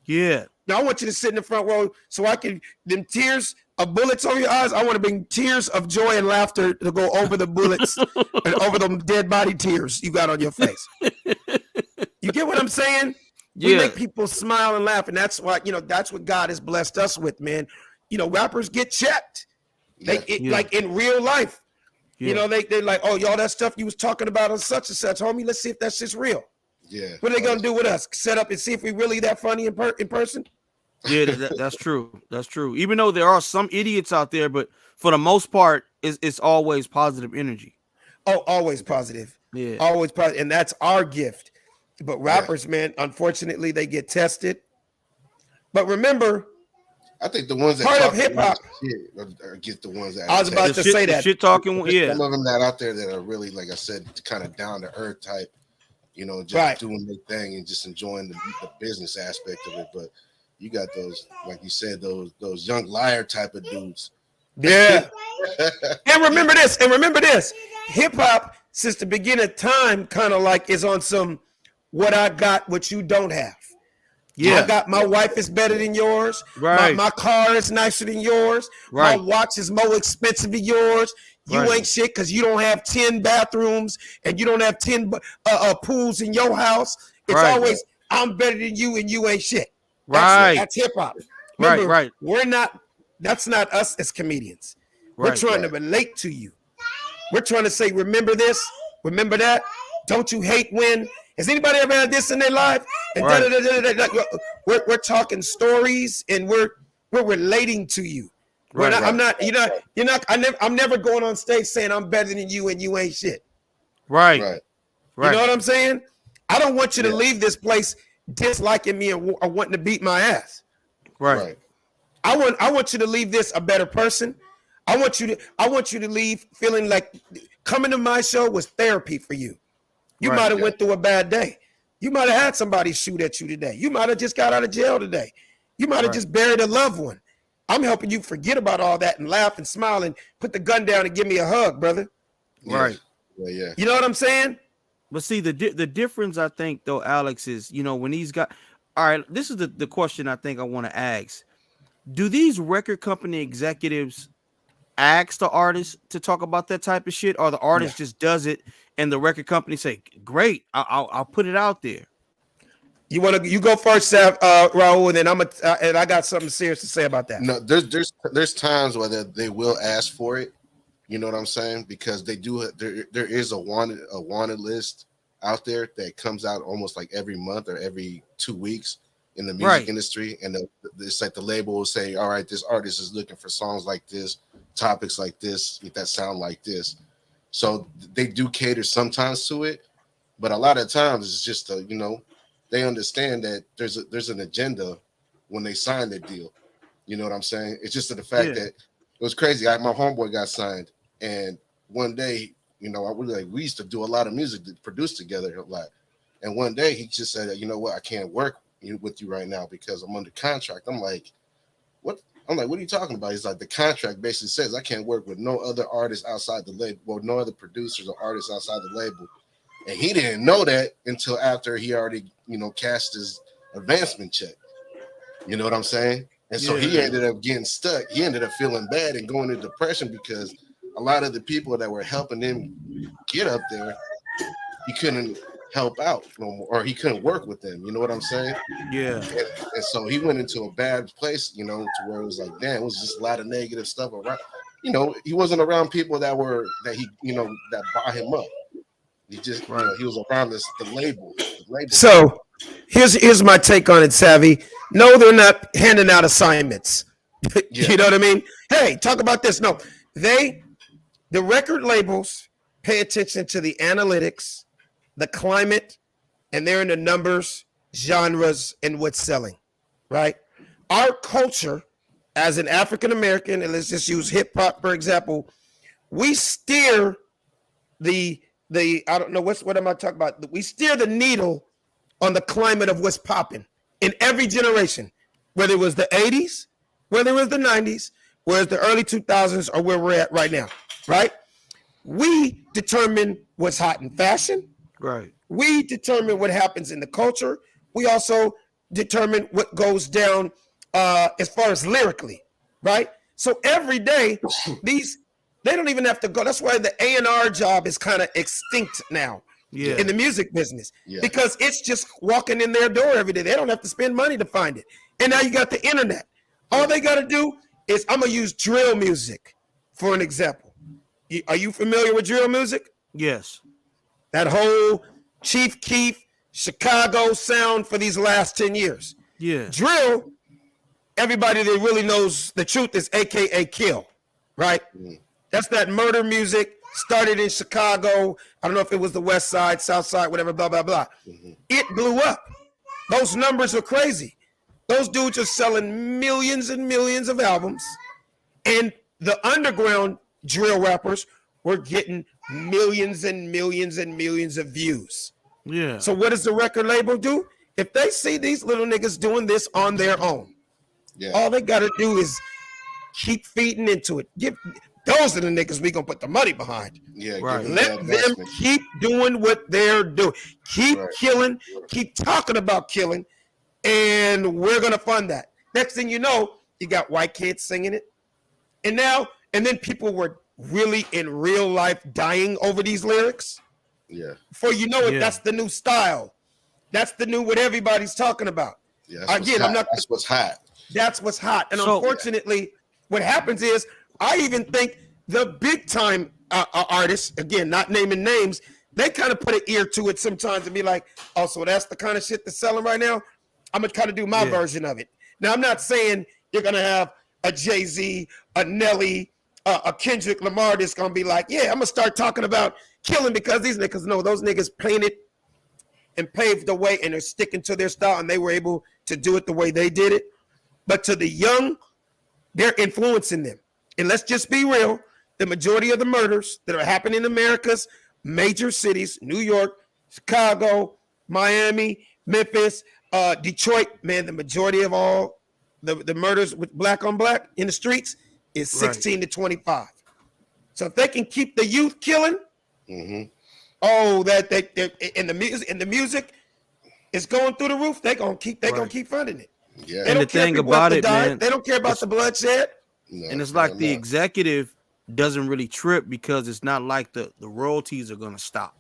Yeah. Now I want you to sit in the front row so I can, them tears of bullets over your eyes, I want to bring tears of joy and laughter to go over the bullets and over them dead body tears you got on your face. You get what I'm saying? We make people smile and laugh, and that's why, that's what God has blessed us with, man. Rappers get checked. Like in real life. They like, oh, y'all, that stuff you was talking about on such and such, homie. Let's see if that's just real. Yeah. What are they gonna do with us? Set up and see if we really that funny in person? Yeah, that's true. That's true. Even though there are some idiots out there, but for the most part, it's always positive energy. Oh, always positive. Yeah, always positive, and that's our gift. But rappers, man, unfortunately, they get tested. But remember, I think the ones that part of hip hop get the ones that I was about to say that shit talking. Yeah, some of them that out there that are really, like I said, kind of down to earth type. Just doing their thing and just enjoying the business aspect of it. But you got those, like you said, those young liar type of dudes. Yeah. And remember this. Hip hop, since the beginning of time, kind of like is on some what I got, what you don't have. Yeah. I got, my wife is better than yours. Right. My car is nicer than yours. Right. My watch is more expensive than yours. You ain't shit because you don't have 10 bathrooms and you don't have 10 pools in your house. It's always, I'm better than you and you ain't shit. That's hip hop. Right. That's not us as comedians. We're trying to relate to you. We're trying to say, remember this, remember that. Don't you hate when? Has anybody ever had this in their life? And we're talking stories and we're relating to you. I'm never going on stage saying I'm better than you and you ain't shit. Right. You know what I'm saying? I don't want you to leave this place disliking me or wanting to beat my ass. Right. I want you to leave this a better person. I want you to leave feeling like coming to my show was therapy for you. You might have went through a bad day. You might have had somebody shoot at you today. You might have just got out of jail today. You might have just buried a loved one. I'm helping you forget about all that and laugh and smile and put the gun down and give me a hug, brother. Right. Yeah. You know what I'm saying? But see, the difference, I think, though, Alex, is, when he's got, all right, this is the question I think I want to ask. do these record company executives ask the artist to talk about that type of shit, or the artist just does it and the record company say, "Great, I'll put it out there"? You go first, Raul, and then and I got something serious to say about that. No, there's times where they will ask for it. You know what I'm saying? Because they do. There is a wanted list out there that comes out almost like every month or every 2 weeks in the music industry, and it's like the label will say, "All right, this artist is looking for songs like this, topics like this, that sound like this." So they do cater sometimes to it, but a lot of times it's just they understand that there's an agenda when they sign the deal. You know what I'm saying? It's just the fact that it was crazy. My homeboy got signed, and one day, we used to do a lot of music to produce together a lot. And one day he just said, "You know what? I can't work with you right now because I'm under contract." I'm like, "What?" I'm like, "What are you talking about?" He's like, "The contract basically says I can't work with no other artists outside the label, or no other producers or artists outside the label." And he didn't know that until after he already, cashed his advancement check. You know what I'm saying? And so he ended up getting stuck. He ended up feeling bad and going into depression because a lot of the people that were helping him get up there, he couldn't help out no more, or he couldn't work with them. You know what I'm saying? Yeah. And so he went into a bad place, to where it was like, damn, it was just a lot of negative stuff around. He wasn't around people that bought him up. He just, he was around the label. So here's my take on it, Savvy. No, they're not handing out assignments. You know what I mean? Hey, talk about this. No, the record labels pay attention to the analytics, the climate, and they're in the numbers, genres, and what's selling, right? Our culture as an African American, and let's just use hip hop for example, we steer the I don't know what am I talking about? We steer the needle on the climate of what's popping in every generation, whether it was the 80s, whether it was the 90s, whether it's the early 2000s, or where we're at right now, right? We determine what's hot in fashion. Right. We determine what happens in the culture. We also determine what goes down as far as lyrically, right? So every day, they don't even have to go. That's why the A&R job is kind of extinct now in the music business because it's just walking in their door every day. They don't have to spend money to find it. And now you got the internet. All they got to do is, I'm going to use drill music for an example. Are you familiar with drill music? Yes. That whole Chief Keef, Chicago sound for these last 10 years. Yeah. Drill, everybody that really knows the truth is AKA Kill, right? That's that murder music, started in Chicago. I don't know if it was the West Side, South Side, whatever, blah, blah, blah. It blew up. Those numbers are crazy. Those dudes are selling millions and millions of albums. And the underground drill rappers were getting millions and millions and millions of views. Yeah. So what does the record label do? If they see these little niggas doing this on their own, all they got to do is keep feeding into it. Those are the niggas we gonna put the money behind. Yeah, let them keep doing what they're doing. Keep killing, keep talking about killing, and we're gonna fund that. Next thing you know, you got white kids singing it. And then people were really in real life dying over these lyrics. Yeah. Before you know it, that's the new style. That's the new what everybody's talking about. Yeah, that's what's hot. That's what's hot. And unfortunately, what happens is, I even think the big time artists, again, not naming names, they kind of put an ear to it sometimes and be like, oh, so that's the kind of shit that's selling right now? I'm going to kind of do my version of it. Now, I'm not saying you're going to have a Jay-Z, a Nelly, a Kendrick Lamar that's going to be like, yeah, I'm going to start talking about killing because these niggas, no, those niggas painted and paved the way and they're sticking to their style and they were able to do it the way they did it. But to the young, they're influencing them. And let's just be real, the majority of the murders that are happening in America's major cities, New York, Chicago, Miami, Memphis, Detroit, man, the majority of all the murders with black on black in the streets is 16 to 25. So if they can keep the youth killing, Mm-hmm. and the music is going through the roof, they're gonna keep funding it. Yeah. They And the don't care if thing people have about to it, die. man, They don't care about the bloodshed. No, and it's like hell the no. executive doesn't really trip because it's not like the royalties are gonna stop.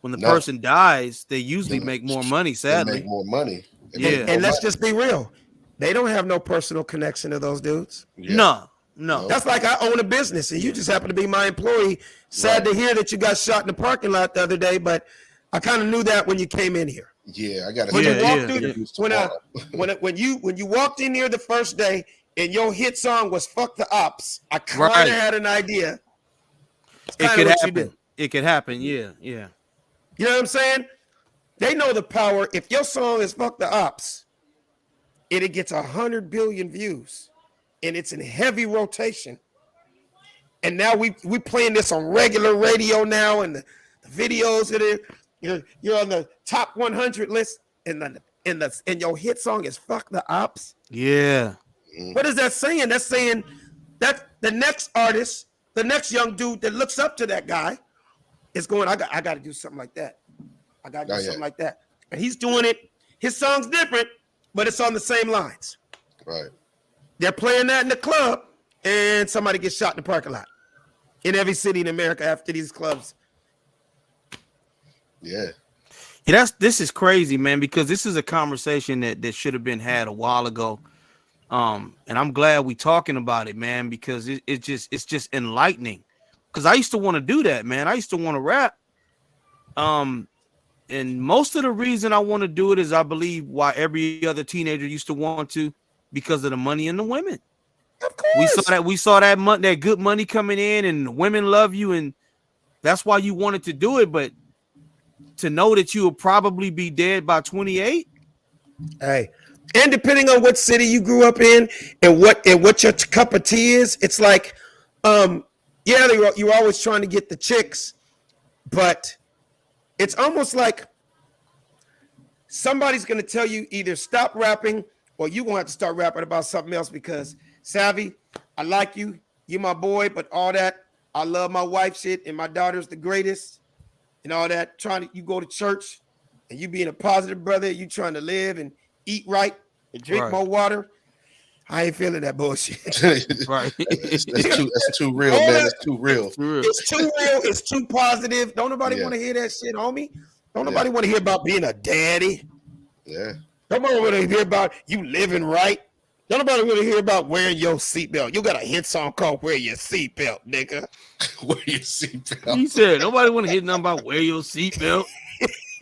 When the No. person dies, they usually They- make more money, They sadly. make more money. They Yeah. make more And let's money. just be real. They don't have no personal connection to those dudes. Yeah. No. That's like I own a business and you just happen to be my employee. Sad to hear that you got shot in the parking lot the other day, but I kind of knew that when you came in here. Yeah, I got to When Yeah, you walked yeah, through, when you walked in here the first day and your hit song was "Fuck the Ops," I kind of Right. had an idea. It's It kinda could what you happen. do. It could happen. Yeah. You know what I'm saying? They know the power. If your song is "Fuck the Ops," it gets 100 billion views, and it's in heavy rotation. And now we playing this on regular radio now, and the videos that you're on the top 100 list, and your hit song is "Fuck the Ops." Yeah. What is that saying? That's saying that the next artist, the next young dude that looks up to that guy, is going, I got to do something like that. I got to do something like that. And he's doing it. His song's different, but it's on the same lines. Right. They're playing that in the club, and somebody gets shot in the parking lot. In every city in America after these clubs. Yeah. Yeah, this is crazy, man, because this is a conversation that should have been had a while ago. And I'm glad we talking about it, man, because it's just enlightening. Because I used to want to do that, man. I used to want to rap. And most of the reason I want to do it is I believe why every other teenager used to want to, because of the money and the women. Of course. We saw that good money coming in, and the women love you, and that's why you wanted to do it. But to know that you will probably be dead by 28. Hey, and depending on what city you grew up in and what your cup of tea is, it's like, you're always trying to get the chicks, but it's almost like somebody's going to tell you either stop rapping or you're going to have to start rapping about something else because, Savvy, I like you. You're my boy, but all that, I love my wife shit and my daughter's the greatest and all that. You go to church and you being a positive brother, you trying to live and eat right and drink more water. I ain't feeling that bullshit. Right. That's too real, man. That's too real. It's too real. It's too positive. Don't nobody want to hear that shit, homie. Don't nobody want to hear about being a daddy. Yeah. Don't nobody want to hear about you living right. Don't nobody want to hear about wearing your seatbelt. You got a hit song called "Wear Your Seatbelt," nigga. Wear your seatbelt. He said nobody want to hear nothing about wear your seatbelt.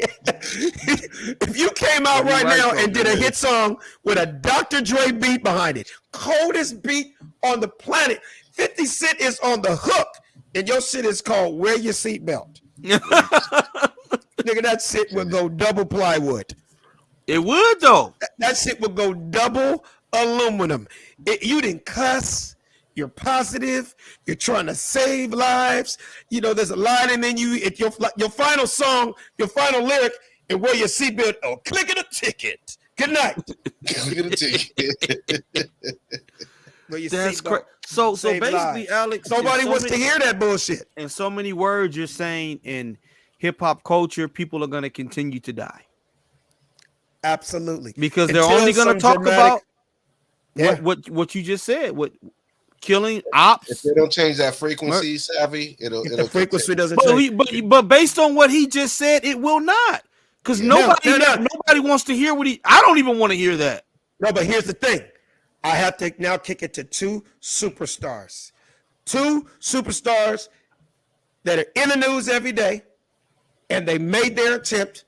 If you came out right now and did a hit song with a Dr. Dre beat behind it, coldest beat on the planet, 50 Cent is on the hook, and your shit is called "Wear Your Seatbelt." Nigga, that shit would go double plywood. It would though. That shit would go double aluminum. You didn't cuss. You're positive. You're trying to save lives. You know, there's a line in you. If your final song, your final lyric, and "Wear Your Seatbelt," or "Click it a ticket." Good night. Click it a ticket. That's crazy. So basically, lives. Alex, Nobody wants to hear that bullshit. In so many words, you're saying in hip hop culture, people are going to continue to die. Absolutely. Because they're Until only going to some talk dramatic- about what you just said, what killing ops. If they don't change that frequency, Savvy, it'll the frequency doesn't change. But based on what he just said, it will not. Because nobody wants to hear what I don't even want to hear that. No, but here's the thing. I have to now kick it to two superstars. Two superstars that are in the news every day, and they made their attempt,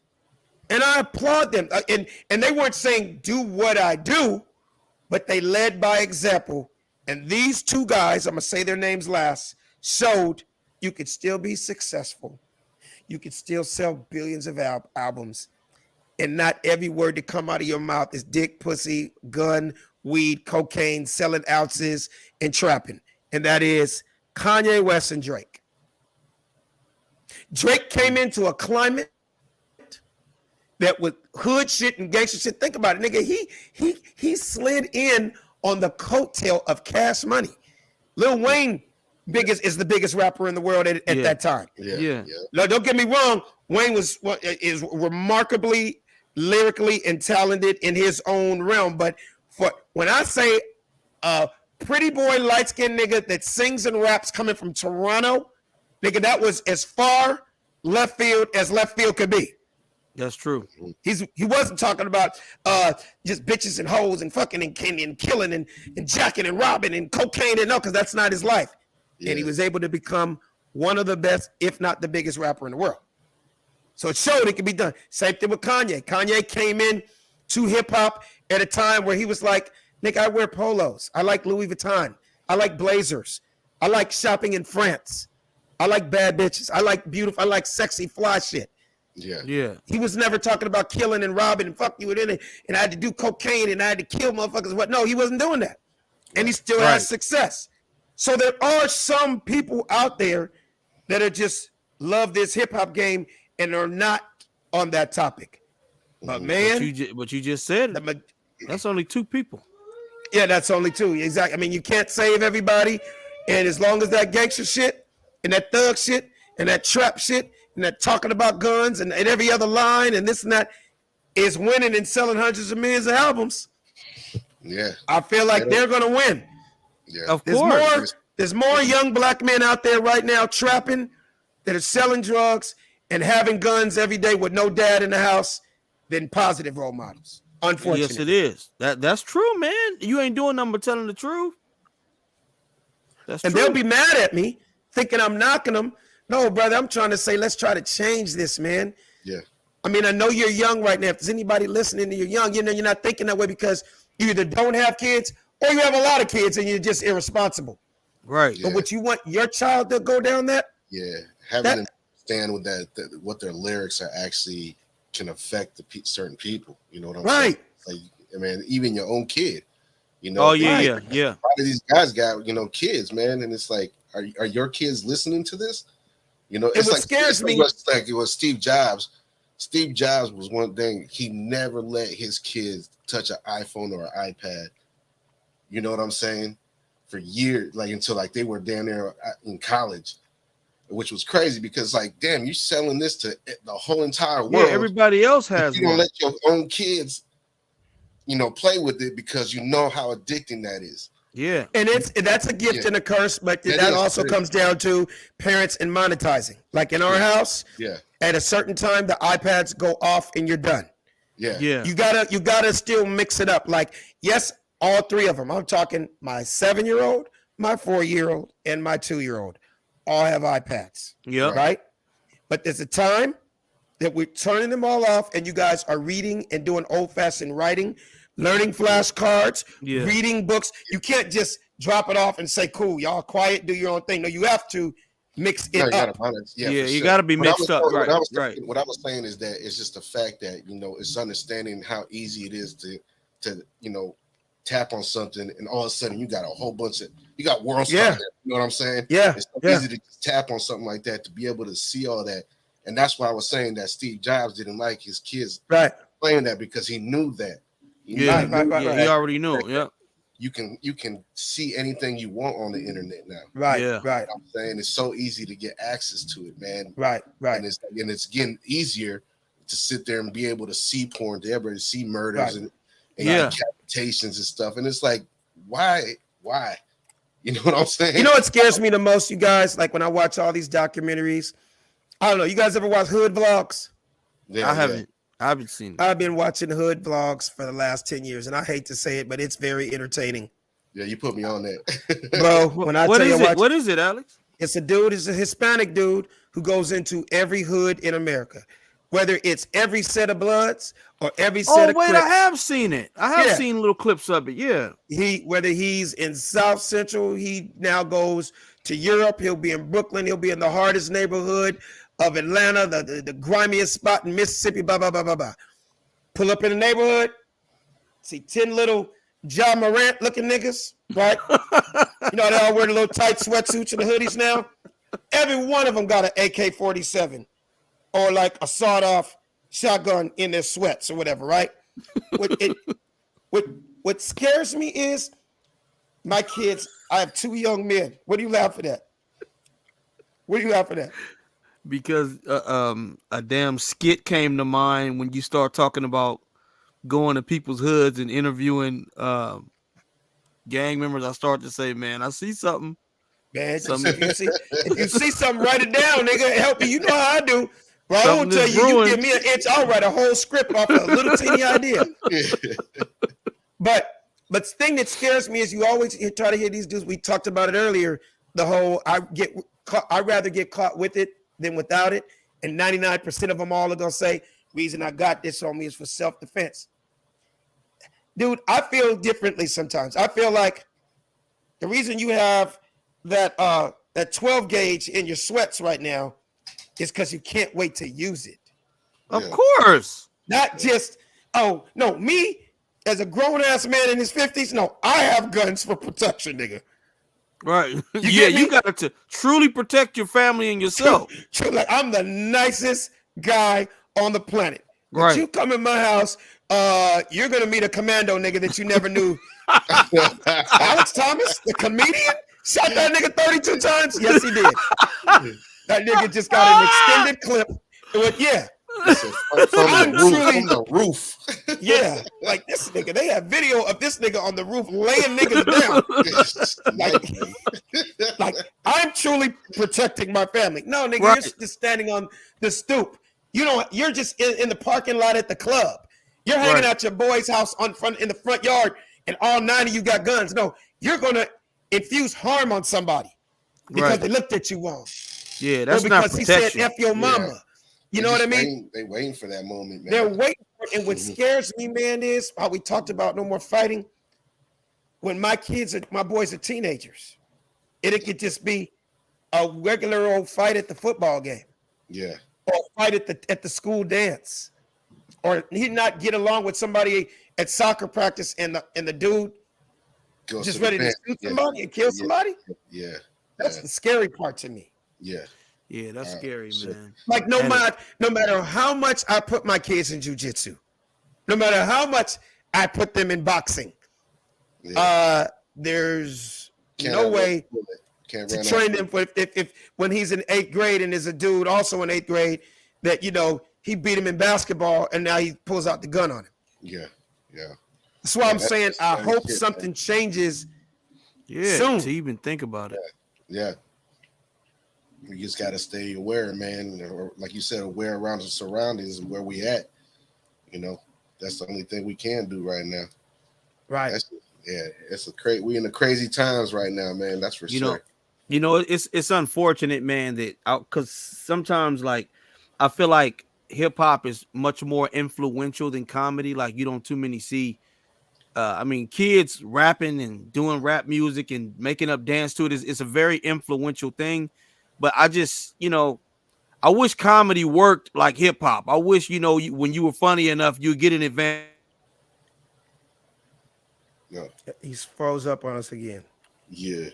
and I applaud them. And they weren't saying do what I do, but they led by example. And these two guys, I'm going to say their names last, showed you could still be successful. You could still sell billions of albums. And not every word that come out of your mouth is dick, pussy, gun, weed, cocaine, selling ounces, and trapping. And that is Kanye West and Drake. Drake came into a climate that with hood shit and gangster shit. Think about it, nigga. He slid in on the coattail of Cash Money. Lil Wayne is the biggest rapper in the world at that time. Yeah. No, don't get me wrong. Wayne is remarkably lyrically and talented in his own realm. But when I say pretty boy, light skinned nigga that sings and raps coming from Toronto, nigga, that was as far left field as left field could be. That's true. He wasn't talking about just bitches and hoes and fucking and killing and jacking and robbing and cocaine and no, because that's not his life. Yeah. And he was able to become one of the best, if not the biggest rapper in the world. So it showed it could be done. Same thing with Kanye. Kanye came in to hip hop at a time where he was like, Nick, I wear polos. I like Louis Vuitton. I like blazers. I like shopping in France. I like bad bitches. I like beautiful. I like sexy fly shit. Yeah. He was never talking about killing and robbing and fuck you with it and I had to do cocaine and I had to kill motherfuckers. What? No, he wasn't doing that. And he still has success. So there are some people out there that are just love this hip hop game and are not on that topic. But man, what you just said, that's only two people. Yeah, that's only two. Exactly. I mean, you can't save everybody. And as long as that gangster shit and that thug shit and that trap shit and that talking about guns and every other line and this and that is winning and selling hundreds of millions of albums. Yeah. I feel like they're going to win. Yeah. Of course. There's more young black men out there right now trapping that are selling drugs and having guns every day with no dad in the house than positive role models. Unfortunately. Yes, it is. That's true, man. You ain't doing nothing but telling the truth. That's and true. They'll be mad at me thinking I'm knocking them. No, brother, I'm trying to say, let's try to change this, man. Yeah. I mean, I know you're young right now. If there's anybody listening and you're young, you know, you're not thinking that way because you either don't have kids or you have a lot of kids and you're just irresponsible. Right. But what you want your child to go down that? Yeah. Having them stand with that what their lyrics are actually can affect certain people. You know what I'm saying? Like, I mean, even your own kid. You know. Oh yeah. A lot of these guys got kids, man, and it's like, are your kids listening to this? You know, it's like scares me. Like it was Steve Jobs. Steve Jobs was one thing. He never let his kids touch an iPhone or an iPad. You know what I'm saying? For years, like until like they were down there in college, which was crazy because like, damn, you're selling this to the whole entire world. Yeah, everybody else has. You don't let your own kids, play with it because you know how addicting that is. Yeah, and that's a gift and a curse, but that also comes down to parents and monetizing. Like in our house, at a certain time the iPads go off and you're done. Yeah. You gotta still mix it up. Like, yes, all three of them. I'm talking my 7-year-old, my 4-year-old, and my 2-year-old all have iPads. Yeah. Right? But there's a time that we're turning them all off and you guys are reading and doing old-fashioned writing, learning flashcards, reading books. You can't just drop it off and say, cool, y'all quiet, do your own thing. No, you have to mix it up. You got to be mixed up. Right. What I was saying is that it's just the fact that, it's understanding how easy it is to tap on something and all of a sudden you got a whole bunch of world stuff. You know what I'm saying? Yeah. It's so easy to just tap on something like that to be able to see all that. And that's why I was saying that Steve Jobs didn't like his kids playing that because he knew that. He already knew. Yeah. You can see anything you want on the internet now. Right. I'm saying it's so easy to get access to it, man. Right. And it's getting easier to sit there and be able to see porn, to be able to see murders and decapitations and stuff. And it's like, why? You know what I'm saying? You know what scares me the most, you guys? Like when I watch all these documentaries, I don't know. You guys ever watch hood vlogs? Yeah, I haven't. I haven't seen it. I've been watching hood vlogs for the last 10 years, and I hate to say it, but it's very entertaining. Yeah, you put me on that. Bro, when I tell you what is it, Alex? It's a Hispanic dude who goes into every hood in America, whether it's every set of Bloods or every set of Crips. I have seen it. I have seen little clips of it, Whether he's in South Central, he now goes to Europe, he'll be in Brooklyn, he'll be in the hardest neighborhood of Atlanta, the grimiest spot in Mississippi, blah, blah, blah, blah, blah. Pull up in the neighborhood, see 10 little John Morant looking niggas, right? They all wear the little tight sweatsuits and the hoodies now. Every one of them got an AK-47 or like a sawed-off shotgun in their sweats or whatever, right? What scares me is my kids, I have 2 young men. What are you laughing at? because a damn skit came to mind when you start talking about going to people's hoods and interviewing gang members. I start to say, man, I see something. Man, if you see something, write it down, nigga. Help me. You know how I do. Bro, I won't tell you. You give me an inch, I'll write a whole script off of a little teeny idea. But the thing that scares me is you always try to hear these dudes. We talked about it earlier. The whole I'd rather get caught with it than without it. And 99% of them all are gonna say, reason I got this on me is for self-defense. Dude, I feel differently sometimes. I feel like the reason you have that 12 gauge in your sweats right now is because you can't wait to use it. Of course. Not just, oh, no, me as a grown-ass man in his 50s, no, I have guns for protection, nigga. Right. You got to truly protect your family and yourself. True, like, I'm the nicest guy on the planet. Right. If you come in my house, you're going to meet a commando nigga that you never knew. Alex Thomas, the comedian, shot that nigga 32 times. Yes, he did. That nigga just got an extended clip. Yeah. From the roof. Yeah, like this nigga. They have video of this nigga on the roof laying niggas down. like I'm truly protecting my family. No, nigga, right. You're just standing on the stoop. You're just in the parking lot at the club. You're hanging out your boy's house in the front yard, and all 9 of you got guns. No, you're gonna infuse harm on somebody because they looked at you wrong. Yeah, that's not protection. Because he said F your mama. Yeah. You know what I mean? They're waiting for that moment, man. They're waiting for it. And what scares me, man, is how we talked about no more fighting. When my boys are teenagers, it could just be a regular old fight at the football game. Yeah. Or a fight at the school dance. Or he not get along with somebody at soccer practice and the dude just ready to shoot somebody and kill somebody. Yeah. That's the scary part to me. Yeah. Yeah, that's scary, man. Like no matter how much I put my kids in jiu-jitsu, no matter how much I put them in boxing, there's no way to train them if when he's in 8th grade and there's a dude also in 8th grade that he beat him in basketball and now he pulls out the gun on him. Yeah. That's why I'm saying I hope something changes soon. To even think about it. Yeah. We just got to stay aware, man. Or like you said, aware around the surroundings and where we at. That's the only thing we can do right now. Right. We in the crazy times right now, man. That's for sure. It's unfortunate, man, that because sometimes like I feel like hip hop is much more influential than comedy. Like you don't too many see. Kids rapping and doing rap music and making up dance to it is a very influential thing. But I just, I wish comedy worked like hip hop. I wish, when you were funny enough, you get an advantage. Yeah. He's froze up on us again. Yeah.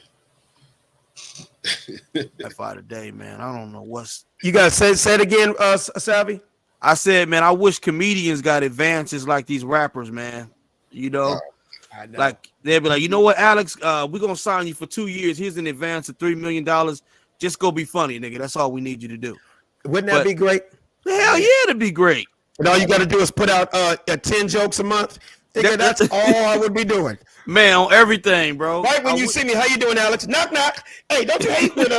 That fight today, man. I don't know what's. You got to say it again, Savvy? I said, man, I wish comedians got advances like these rappers, man. I know. Like they'd be like, you know what, Alex, we're going to sign you for 2 years. Here's an advance of $3 million. Just go be funny, nigga. That's all we need you to do. Wouldn't that be great? Hell yeah, it'd be great. And all you got to do is put out 10 jokes a month. That's all I would be doing. Man, on everything, bro. Right when you see me, how you doing, Alex? Knock, knock. Hey, don't you hate when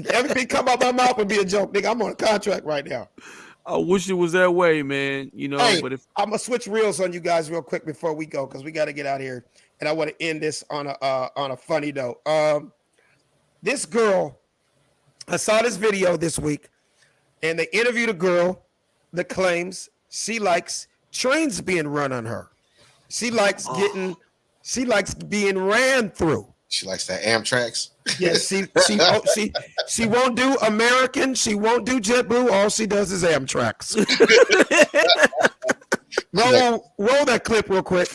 everything come out my mouth and be a joke, nigga? I'm on a contract right now. I wish it was that way, man. Hey, but I'm gonna switch reels on you guys real quick before we go because we got to get out here, and I want to end this on a funny note. This girl, I saw this video this week, and they interviewed a girl that claims she likes trains being run on her. She likes being ran through. She likes that Amtrak's. Yes, she won't do American. She won't do JetBlue. All she does is Amtrak's. roll that clip real quick.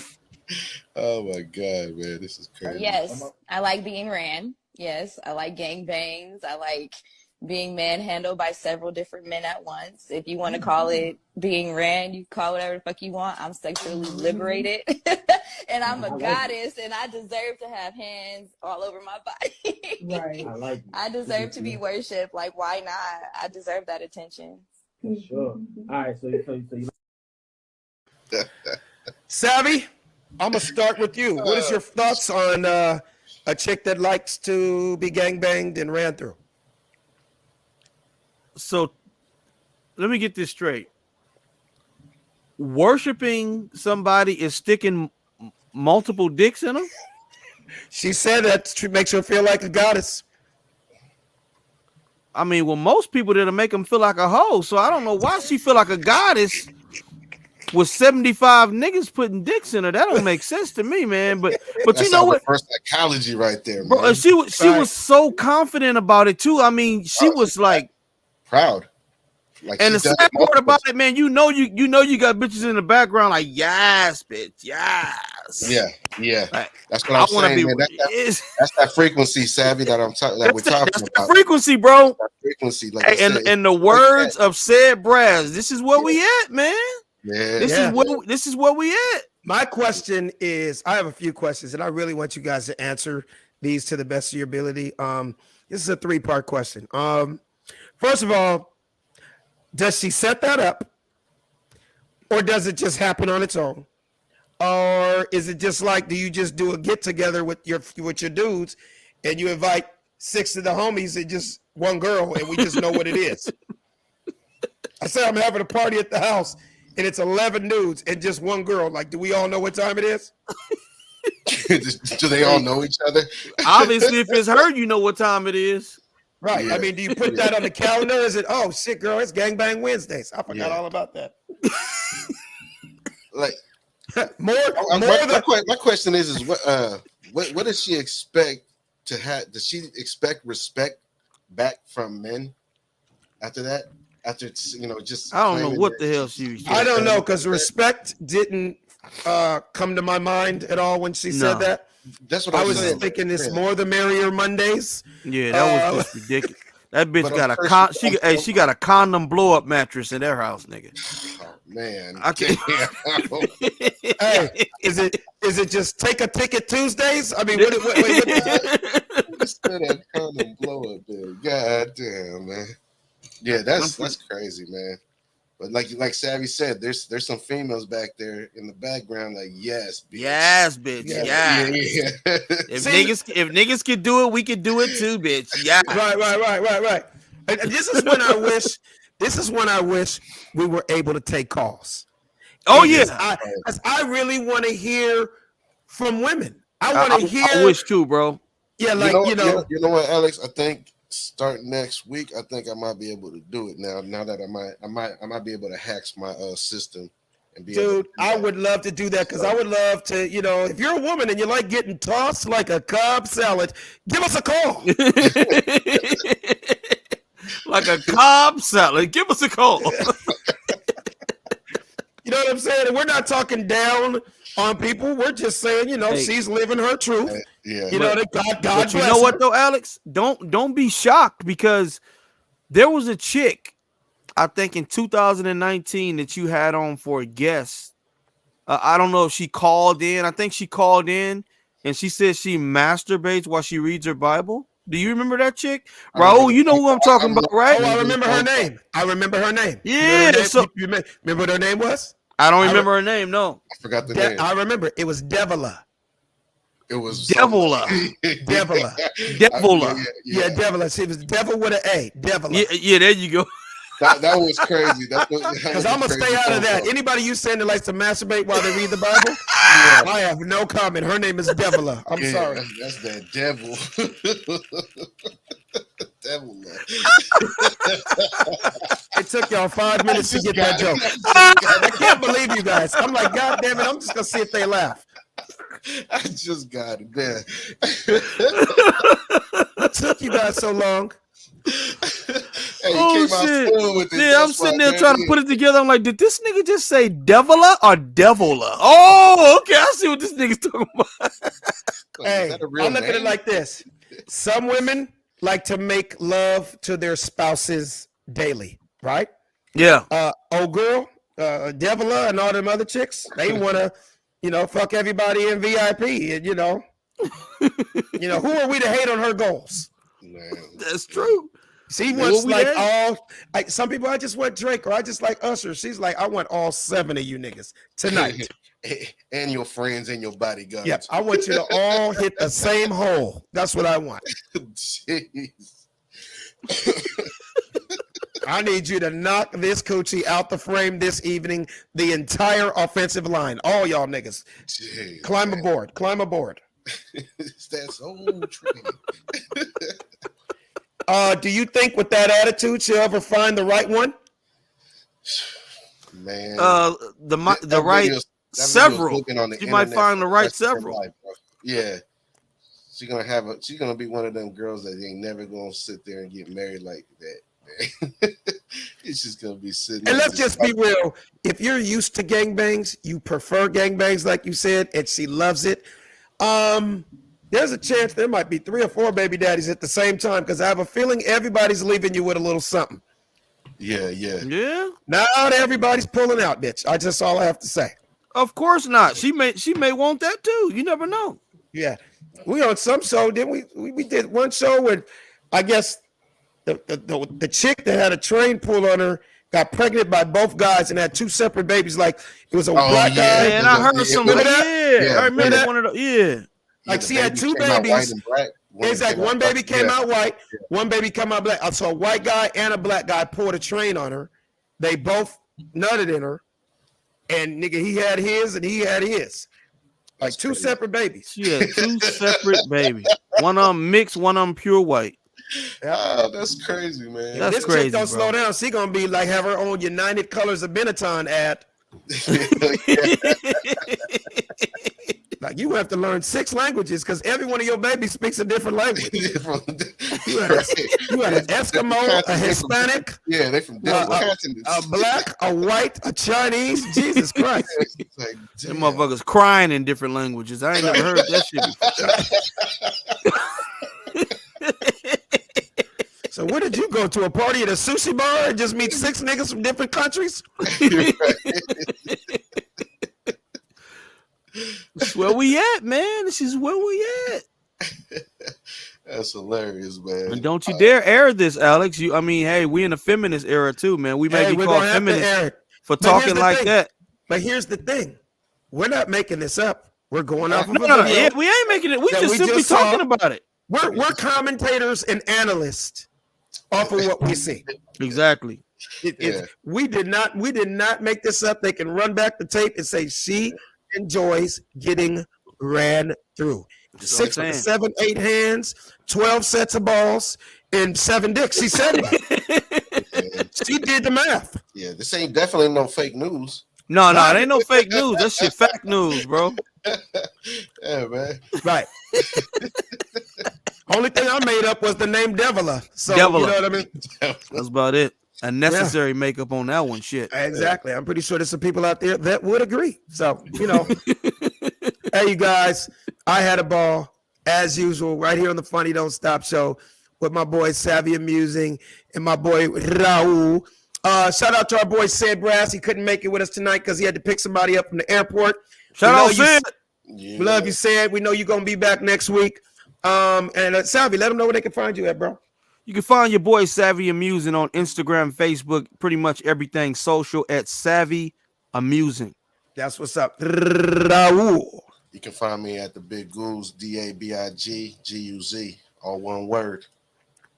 Oh my God, man, this is crazy. Yes, I like being ran. Yes, I like gangbangs. I like being manhandled by several different men at once. If you want to call it being ran, you call it whatever the fuck you want. I'm sexually liberated. and I'm a goddess, and I deserve to have hands all over my body. Right. I deserve to be worshipped. Like, why not? I deserve that attention. For sure. All right, so you Savvy, I'm gonna start with you. What is your thoughts on a chick that likes to be gangbanged and ran through? So let me get this straight. Worshiping somebody is sticking multiple dicks in them? She said that makes her feel like a goddess. I mean, well, most people that'll make them feel like a hoe. So I don't know why she feel like a goddess with 75 niggas putting dicks in her. That don't make sense to me, man. But you know what? First psychology right there, man. Bro, she was so confident about it too. I mean, she was like proud. Like, and the sad part about it, man, you know you got bitches in the background like, yes, bitch, yes. Yeah. Like, that's what I'm saying, man. That's that frequency, Savvy, that we're talking about. That's frequency, bro. That frequency, like hey, and the words of said Braz, this is where we at, man. Yeah. This is where we at. My question is, I have a few questions, and I really want you guys to answer these to the best of your ability. This is a 3-part question. First of all, does she set that up, or does it just happen on its own, or is it just like, do you just do a get together with your dudes, and you invite 6 of the homies and just one girl, and we just know what it is? I say I'm having a party at the house, and it's 11 dudes and just one girl. Like, do we all know what time it is? Do they all know each other? Obviously, if it's her, you know what time it is. Right. Yeah. I mean, do you put that on the calendar? Is it, oh shit, girl, it's gangbang Wednesdays? I forgot all about that. Like my question is what does she expect to have? Does she expect respect back from men after that? After just I don't know what the hell she. I don't know, because respect didn't come to my mind at all when she said that. That's what I was thinking. It's more the merrier Mondays. Yeah, that was just ridiculous. That bitch got she got a condom blow up mattress in their house, nigga. Oh, man, I can't. Hey, is it just take a ticket Tuesdays? I mean, what instead of condom blow up there? God damn, man. Yeah, that's crazy, man. But like Savvy said, there's some females back there in the background, like, yes, bitch. Yes, bitch. Yeah. If niggas can do it, we can do it too, bitch. Yeah. Right. And this is when I wish we were able to take calls. Oh, yeah. I really want to hear from women. I want to hear. I wish too, bro. Yeah, like you know what, Alex? I think starting next week, I think I might be able to do it now. Now that I might be able to hack my system and be. Dude, I would love to do that, because I would love to. If you're a woman and you like getting tossed like a Cobb salad, give us a call. Like a Cobb salad, give us a call. You know what I'm saying? And we're not talking down on people. We're just saying, she's living her truth. Yeah. That God you know what though, Alex? Don't be shocked, because there was a chick, I think in 2019, that you had on for a guest. I don't know if she called in. I think she called in and she said she masturbates while she reads her Bible. Do you remember that chick? Raul, you know who I'm talking about, right? Oh, I remember her name. Yeah. You remember what her name was? I don't remember her name, no. I forgot the name. I remember. It was Devila. It was Devila. Devila. Yeah, Devila. See, it was devil with an A. Devila. Yeah, there you go. That was crazy. Because I'm going to stay out of that. Anybody you saying that likes to masturbate while they read the Bible, I have no comment. Her name is Devila. I'm sorry. That's that devil. It took y'all 5 minutes to get that joke. I can't believe you guys. I'm like, God damn it, I'm just going to see if they laugh. I just got it, man. What took you guys so long? Hey, I'm sitting there trying to put it together. I'm like, did this nigga just say Devila or Devila? Oh, okay, I see what this nigga's talking about. Hey, I look at it like this. Some women like to make love to their spouses daily, right? Yeah. Old girl, Devila and all them other chicks, they want to fuck everybody in VIP, and who are we to hate on her goals? Man. That's true. She wants some people. I just want Drake, or I just like Usher. She's like, I want all 7 of you niggas tonight, and your friends and your bodyguards. Yep, I want you to all hit the same hole. That's what I want. Jeez. I need you to knock this coochie out the frame this evening. The entire offensive line, all y'all niggas, Jeez, climb aboard. That's old train. Do you think with that attitude she'll ever find the right one? Man, the right several. You might find the right several. Life, yeah, she's gonna be one of them girls that ain't never gonna sit there and get married like that. It's just gonna be sitting. And let's just be real. If you're used to gangbangs, you prefer gangbangs, like you said, and she loves it. There's a chance there might be 3 or 4 baby daddies at the same time, because I have a feeling everybody's leaving you with a little something. Yeah. Not everybody's pulling out, bitch. That's all I have to say. Of course not. She may want that too. You never know. Yeah, we on some show, didn't we? We did one show with, I guess, the chick that had a train pull on her got pregnant by both guys and had 2 separate babies. Like it was a black guy. And I heard some of that. Yeah, I remember that. One of the, yeah. Like she had 2 babies. Exactly. One baby came out white, one baby came out black. So a white guy and a black guy pulled a train on her. They both nutted in her. And nigga, he had his and he had his. Like 2 separate babies. Yeah, 2 separate babies. One of them mixed, one of them pure white. Oh, that's crazy, man. That's this crazy. Chick don't slow down. She gonna be like have her own United Colors of Benetton ad. Like you have to learn 6 languages because every one of your babies speaks a different language. You had an Eskimo, a Hispanic, they from different continents. A black, a white, a Chinese. Jesus Christ! Like, them motherfuckers crying in different languages. I ain't never heard that shit before. So where did you go to a party at a sushi bar and just meet 6 niggas from different countries? That's where we at, man. This is where we at. That's hilarious, man. And don't you dare air this, Alex. Hey, we in the feminist era too, man. We may be called feminists for talking like that. But here's the thing: we're not making this up. We're going off of a video. Yeah, we ain't making it. We just simply talking about it. We're commentators and analysts off of what we see. Exactly. We did not make this up. They can run back the tape and say she enjoys getting ran through. 6, 7, 8 hands, 12 sets of balls, and 7 dicks. She said it. She did the math. Yeah, this ain't definitely no fake news. No, it ain't no fake news. That shit fact news, bro. Yeah, man. Right. Only thing I made up was the name Devila. So Devila. You know what I mean? That's about it. Unnecessary makeup on that one. Shit. Exactly. I'm pretty sure there's some people out there that would agree. So, hey, you guys, I had a ball as usual right here on the Funny Don't Stop show with my boy Savvy Amusing and my boy Raul. Shout out to our boy Sid Brass. He couldn't make it with us tonight because he had to pick somebody up from the airport. Shout out Sid. We love you, Sid. We know you're going to be back next week. And Savvy, let them know where they can find you at, bro. You can find your boy Savvy Amusing on Instagram, Facebook, pretty much everything social at Savvy Amusing. That's what's up. Raul. You can find me at the Big Goose, DABIGGUZ, all one word.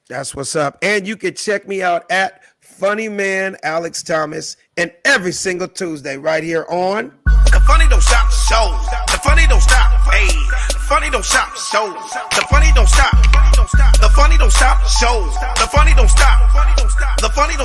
That's what's up. And you can check me out at Funny Man Alex Thomas and every single Tuesday right here on The Funny Don't Stop Show. The Funny Don't Stop. Hey, the Funny Don't Stop Show. The Funny Don't Stop. The Funny Don't Stop Show. The Funny Don't Stop. The Funny Don't